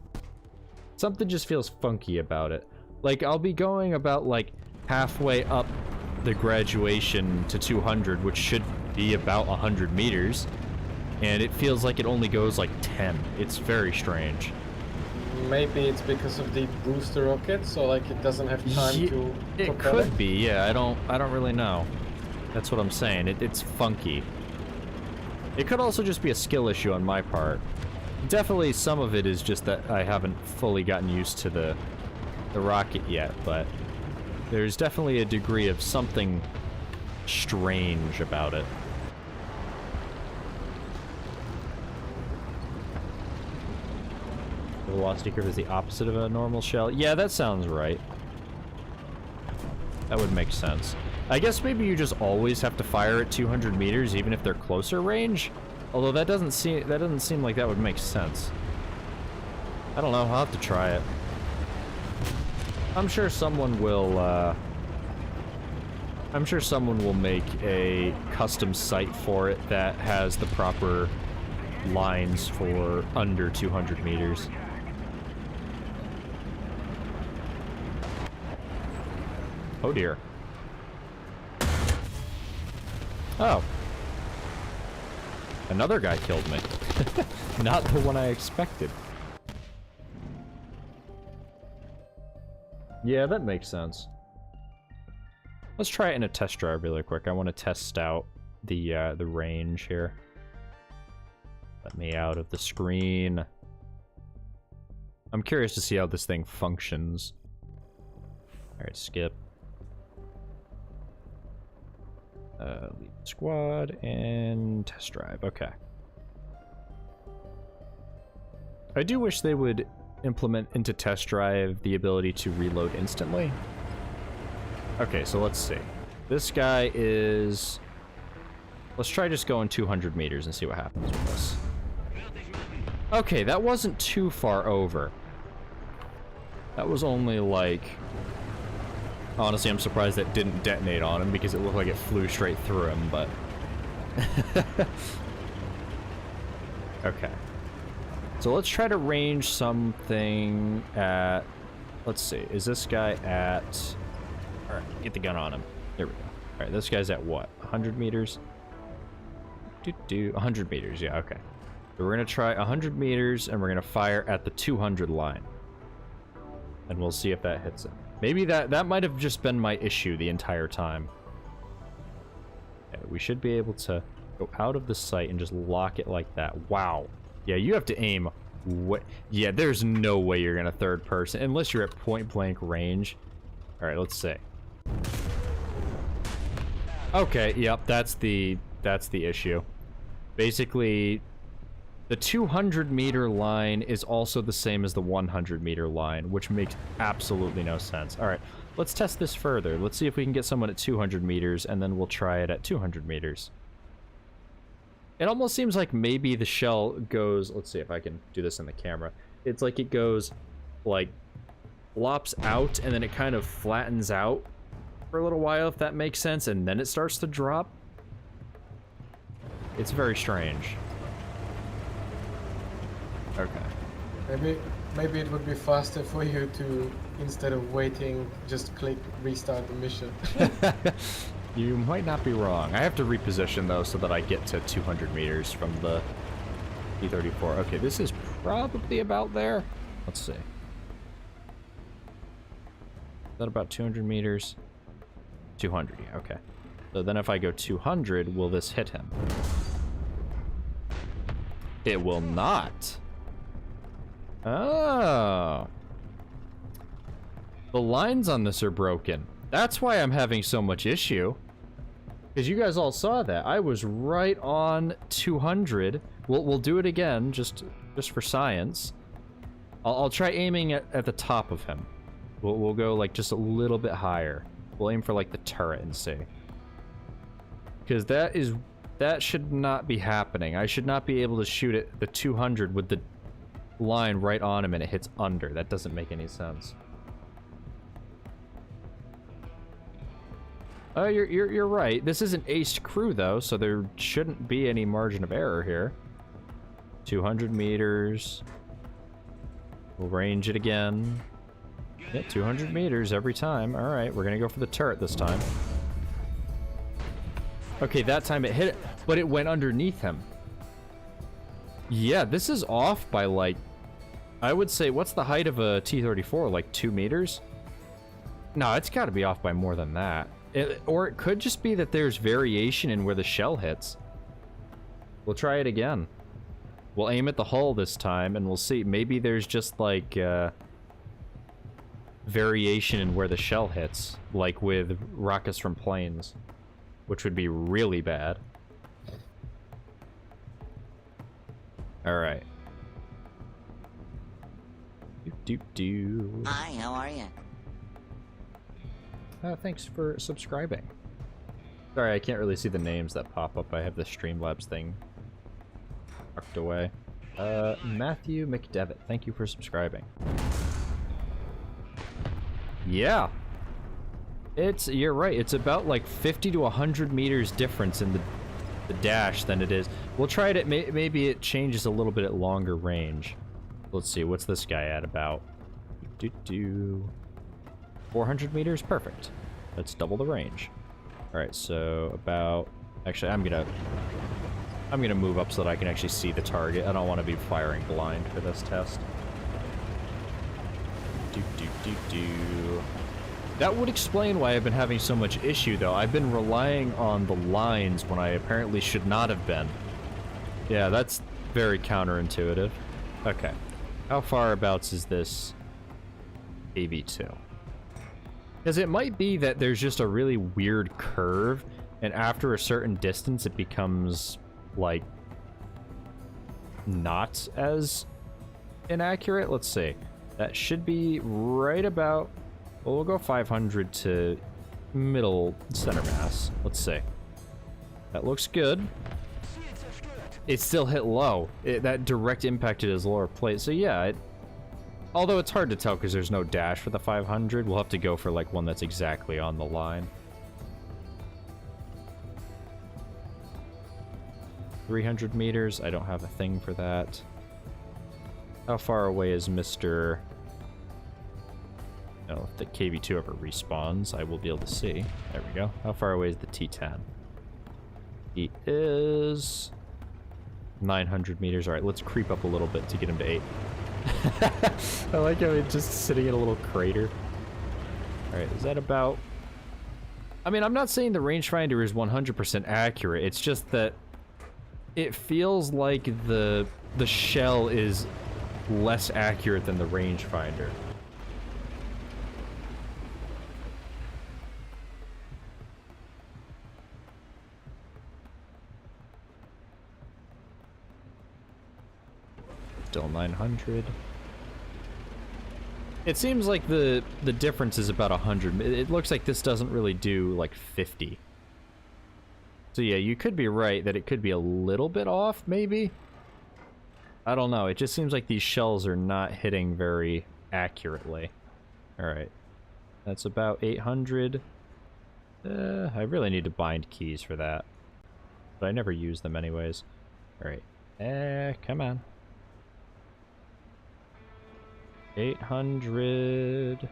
Something just feels funky about it. Like, I'll be going about like halfway up the graduation to 200, which should be about 100 meters. And it feels like it only goes like 10. It's very strange. Maybe it's because of the booster rocket, so like it doesn't have time to It propel could be, yeah. I don't really know. That's what I'm saying. It's funky. It could also just be a skill issue on my part. Definitely some of it is just that I haven't fully gotten used to the rocket yet, but there's definitely a degree of something strange about it. The velocity curve is the opposite of a normal shell. Yeah, that sounds right. That would make sense. I guess maybe you just always have to fire at 200 meters, even if they're closer range. Although that doesn't seem like that would make sense. I don't know. I'll have to try it. I'm sure someone will. I'm sure someone will make a custom sight for it that has the proper lines for under 200 meters. Oh dear. Oh. Another guy killed me. Not the one I expected. Yeah, that makes sense. Let's try it in a test drive really quick. I want to test out the range here. Let me out of the screen. I'm curious to see how this thing functions. Alright, skip. Lead squad and test drive. Okay. I do wish they would implement into test drive the ability to reload instantly. Okay, so let's see. This guy is... Let's try just going 200 meters and see what happens with this. Okay, that wasn't too far over. That was only like... Honestly, I'm surprised that didn't detonate on him because it looked like it flew straight through him, but... Okay. So let's try to range something at... Let's see, is this guy at... Alright, get the gun on him. There we go. Alright, this guy's at what? 100 meters? 100 meters, yeah, okay. So we're gonna try 100 meters, and we're gonna fire at the 200 line. And we'll see if that hits him. Maybe that might have just been my issue the entire time. Okay, we should be able to go out of the sight and just lock it like that. Wow. Yeah, you have to aim. Yeah, there's no way you're gonna third person, unless you're at point blank range. Alright, let's see. Okay, yep, that's the issue. Basically, the 200 meter line is also the same as the 100 meter line, which makes absolutely no sense. Alright, let's test this further. Let's see if we can get someone at 200 meters, and then we'll try it at 200 meters. It almost seems like maybe the shell goes... Let's see if I can do this in the camera. It's like it goes, like, flops out, and then it kind of flattens out for a little while, if that makes sense, and then it starts to drop. It's very strange. Okay. Maybe it would be faster for you to, instead of waiting, just click restart the mission. You might not be wrong. I have to reposition though so that I get to 200 meters from the T-34. Okay, this is probably about there. Let's see. Is that about 200 meters? 200, yeah, okay. So then if I go 200, will this hit him? It will not. Oh. The lines on this are broken. That's why I'm having so much issue. Because you guys all saw that. I was right on 200. We'll do it again, just for science. I'll try aiming at the top of him. We'll go like just a little bit higher. We'll aim for like the turret and see. Because that should not be happening. I should not be able to shoot at the 200 with the line right on him and it hits under. That doesn't make any sense. Oh, you're right. This isn't aced crew though, so there shouldn't be any margin of error here. 200 meters. We'll range it again. Yeah, 200 meters every time. All right, we're gonna go for the turret this time. Okay, that time it hit it, but it went underneath him. Yeah, this is off by like, I would say, what's the height of a T-34? Like 2 meters? No, it's got to be off by more than that. Or it could just be that there's variation in where the shell hits. We'll try it again. We'll aim at the hull this time, and we'll see. Maybe there's just like variation in where the shell hits, like with rockets from planes, which would be really bad. All right. Hi, how are you? Thanks for subscribing. Sorry, I can't really see the names that pop up. I have the Streamlabs thing tucked away. Matthew McDevitt, thank you for subscribing. Yeah. You're right, it's about like 50 to 100 meters difference in the dash than it is. We'll try it at, maybe it changes a little bit at longer range. Let's see, what's this guy at about? 400 meters, perfect. That's double the range. All right, so about, actually I'm gonna move up so that I can actually see the target. I don't want to be firing blind for this test. That would explain why I've been having so much issue though. I've been relying on the lines when I apparently should not have been. Yeah, that's very counterintuitive. Okay. How far abouts is this AV2? Because it might be that there's just a really weird curve and after a certain distance, it becomes, like, not as inaccurate. Let's see. That should be right about... Well, we'll go 500 to middle center mass. Let's see. That looks good. It still hit low. That direct impacted his lower plate. So yeah, although it's hard to tell because there's no dash for the 500, we'll have to go for like one that's exactly on the line. 300 meters. I don't have a thing for that. How far away is Mr... No, if the KV2 ever respawns, I will be able to see. There we go. How far away is the T10? He is 900 meters. All right, let's creep up a little bit to get him to 8. I like how it's just sitting in a little crater. All right, is that about... I mean, I'm not saying the rangefinder is 100% accurate. It's just that it feels like the shell is less accurate than the rangefinder. Still 900. It seems like the difference is about 100. It looks like this doesn't really do like 50. So yeah, you could be right that it could be a little bit off, maybe? I don't know. It just seems like these shells are not hitting very accurately. Alright. That's about 800. I really need to bind keys for that. But I never use them anyways. Alright. Come on. 800.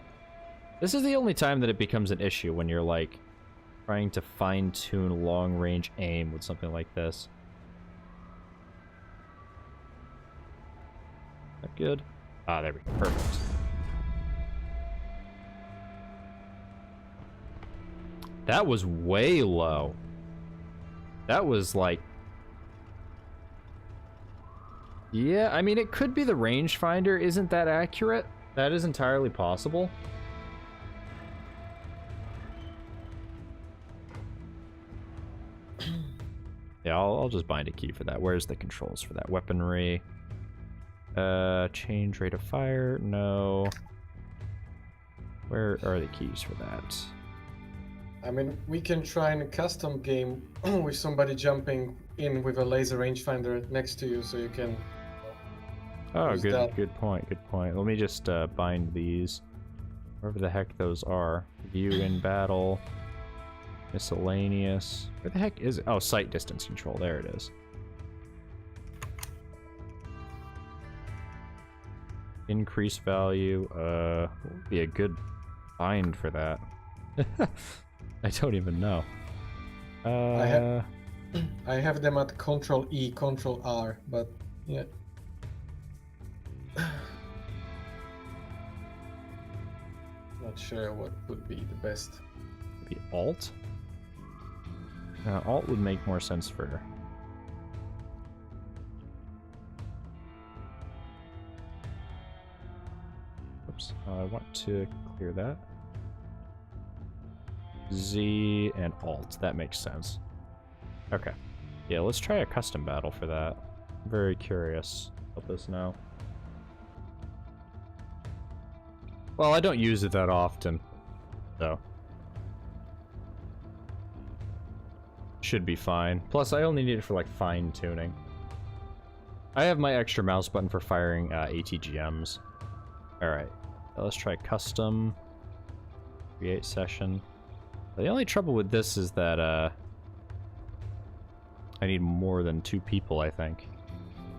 This is the only time that it becomes an issue when you're like trying to fine-tune long-range aim with something like this. That good? Ah, there we go. Perfect. That was way low. That was like... Yeah, I mean, it could be the rangefinder isn't that accurate. That is entirely possible. Yeah, I'll just bind a key for that. Where's the controls for that? Weaponry. Change rate of fire. No. Where are the keys for that? I mean, we can try and custom game with somebody jumping in with a laser rangefinder next to you, so you can. Oh, good point. Good point. Let me just bind these, wherever the heck those are. View in battle. Miscellaneous. Where the heck is it? Oh, sight distance control. There it is. Increase value. What would be a good bind for that? I don't even know. I have them at Control E, Control R, but yeah. Not sure what would be the best. Maybe Alt? Alt would make more sense for... Oops. I want to clear that. Z and Alt. That makes sense. Okay. Yeah, let's try a custom battle for that. I'm very curious about this now. Well, I don't use it that often, so... Should be fine. Plus, I only need it for, like, fine-tuning. I have my extra mouse button for firing ATGMs. Alright. Let's try custom. Create session. The only trouble with this is that, I need more than 2 people, I think.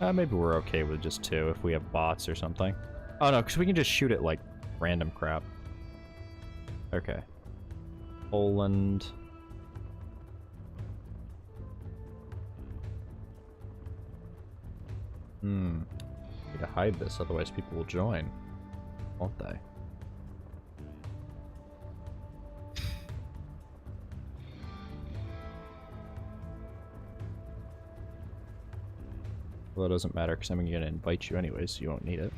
Maybe we're okay with just 2 if we have bots or something. Oh, no, because we can just shoot it, like, random crap. Okay. Poland. Need to hide this, otherwise people will join. Won't they? Well, it doesn't matter because I'm going to invite you anyways, so you won't need it.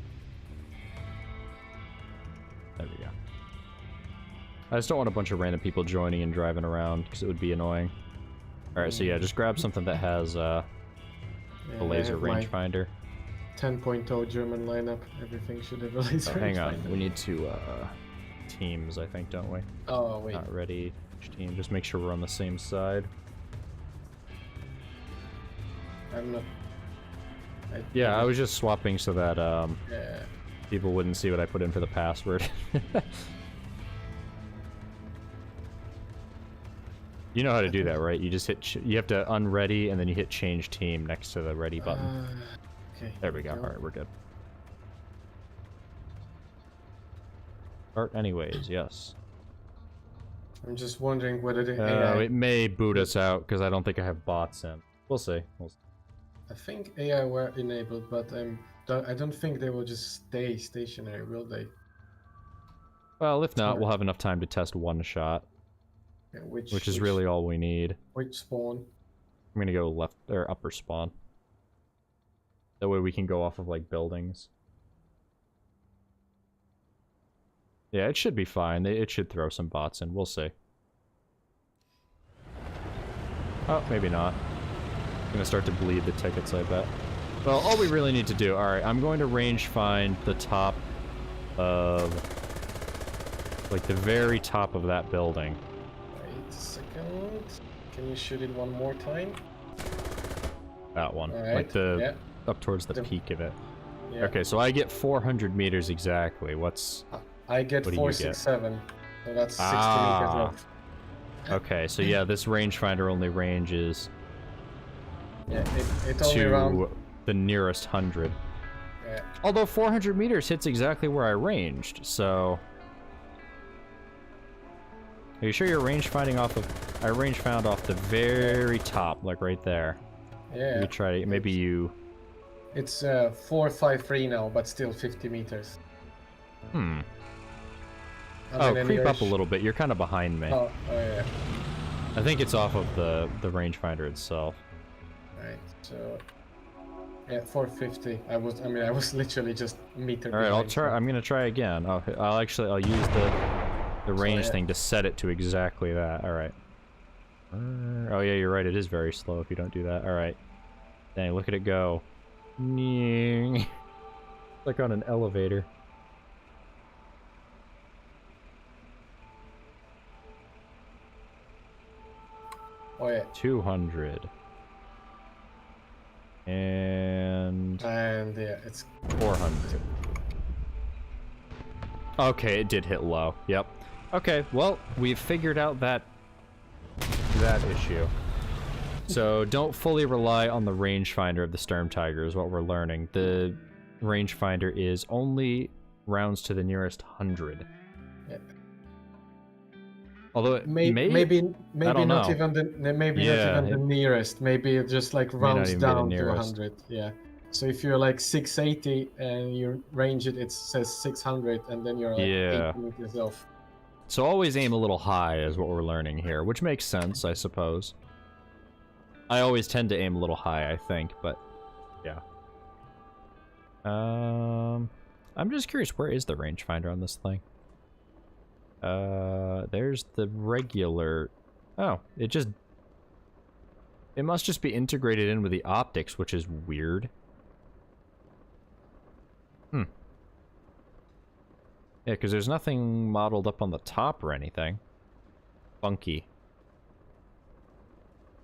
There we go. I just don't want a bunch of random people joining and driving around because it would be annoying. Alright, so yeah, just grab something that has a laser rangefinder. 10.0 German lineup. Everything should have a laser rangefinder. Hang on, we need to teams, I think, don't we? Oh wait. Not ready. Each team, just make sure we're on the same side. I'm not. Yeah, I was just swapping so that Yeah. people wouldn't see what I put in for the password. You know how to do that, right? You just hit. You have to unready, and then you hit change team next to the ready button. Okay. There we go. All right, we're good. Start anyways. Yes. I'm just wondering whether the Oh, AI. it may boot us out because I don't think I have bots in. We'll see. I think AI were enabled, but I don't think they will just stay stationary, will they? Well, if not, Smart. we'll have enough time to test one shot, Yeah, which is really all we need. which spawn? I'm gonna go left or upper spawn. That way we can go off of like buildings. Yeah, it should be fine. It should throw some bots in. We'll see. Oh, maybe not. I'm gonna start to bleed the tickets, I bet. Well, all we really need to do... Alright, I'm going to range find the top of... like, the very top of that building. Wait a second. Can you shoot it one more time? That one. All right. Like the... Yeah. up towards the peak of it. Yeah. Okay, so I get 400 meters exactly. What's... I get What do you get? 467. So that's 60 Ah. meters off. Okay, so yeah, this rangefinder only ranges Yeah, it only to around. the nearest 100. Yeah. Although 400 meters hits exactly where I ranged, so... Are you sure you're range finding off of... I range found off the very top, like right there. Yeah. You try to... Maybe you... It's 453 now, but still 50 meters. Hmm. And Oh, then creep you're up a little bit. You're kind of behind me. Oh yeah. I think it's off of the rangefinder itself. Right. So. Yeah, 450. I was literally just a meter. All right, I'll behind, try. so- I'm gonna try again. I'll use the range yeah. thing to set it to exactly that. All right. Oh yeah, you're right. It is very slow if you don't do that. All right. Dang, look at it go. Like on an elevator. Oh yeah. 200. And And yeah, it's 400. Okay, it did hit low. Yep. Okay, well, we've figured out that issue. So don't fully rely on the rangefinder of the Sturmtiger is what we're learning. The rangefinder is only rounds to the nearest 100. Yeah. Although it maybe don't not know. even the not Yeah, even the nearest. Maybe it just like not rounds even be the down to nearest. 100. Yeah. So if you're like 680 and you range it, it says 600, and then you're like Yeah. 80 meters off. So always aim a little high is what we're learning here, which makes sense, I suppose. I always tend to aim a little high, I think, but yeah. I'm just curious, where is the rangefinder on this thing? There's the regular... Oh, it must just be integrated in with the optics, which is weird. Yeah, because there's nothing modeled up on the top or anything. Funky.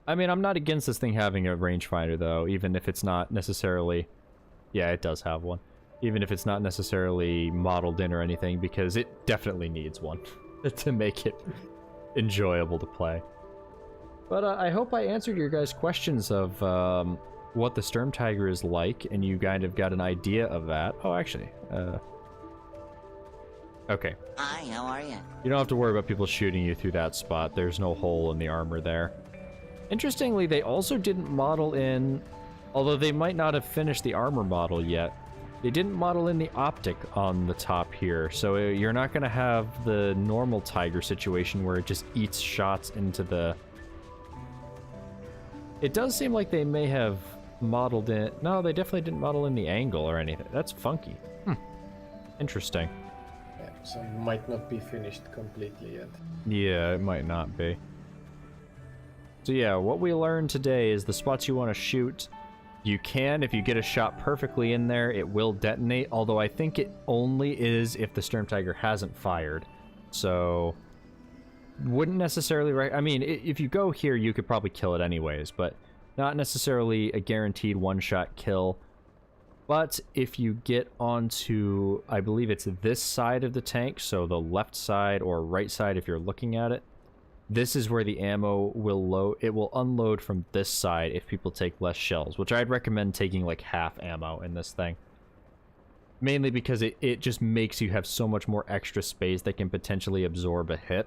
I mean, I'm not against this thing having a rangefinder, though, even if it's not necessarily... Yeah, it does have one. Even if it's not necessarily modeled in or anything, because it definitely needs one to make it enjoyable to play. But I hope I answered your guys' questions of what the Sturmtiger is like, and you kind of got an idea of that. Oh, actually, okay. Hi, how are you? You don't have to worry about people shooting you through that spot. There's no hole in the armor there. Interestingly, they also didn't model in, although they might not have finished the armor model yet, they didn't model in the optic on the top here, so you're not going to have the normal Tiger situation where it just eats shots into the... It does seem like they may have modeled in... No, they definitely didn't model in the angle or anything. That's funky. Interesting. Yeah, so it might not be finished completely yet. Yeah, it might not be. So yeah, what we learned today is the spots you want to shoot, you can, if you get a shot perfectly in there, it will detonate, although I think it only is if the Sturmtiger hasn't fired. So, wouldn't necessarily, I mean, if you go here, you could probably kill it anyways, but not necessarily a guaranteed one-shot kill. But if you get onto, I believe it's this side of the tank, so the left side or right side if you're looking at it, this is where the ammo will load. It will unload from this side if people take less shells, which I'd recommend taking like half ammo in this thing. Mainly because it just makes you have so much more extra space that can potentially absorb a hit.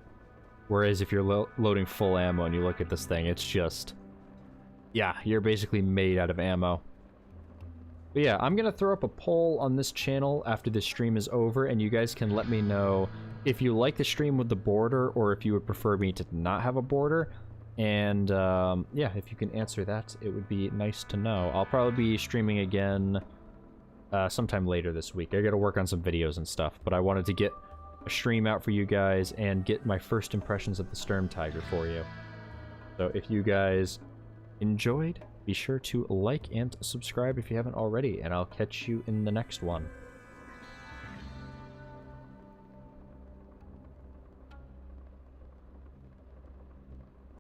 Whereas if you're loading full ammo and you look at this thing, it's just... yeah, you're basically made out of ammo. But yeah, I'm going to throw up a poll on this channel after this stream is over, and you guys can let me know if you like the stream with the border, or if you would prefer me to not have a border. And yeah, if you can answer that, it would be nice to know. I'll probably be streaming again sometime later this week. I got to work on some videos and stuff, but I wanted to get a stream out for you guys and get my first impressions of the Sturmtiger for you. So if you guys enjoyed, be sure to like and subscribe if you haven't already, and I'll catch you in the next one.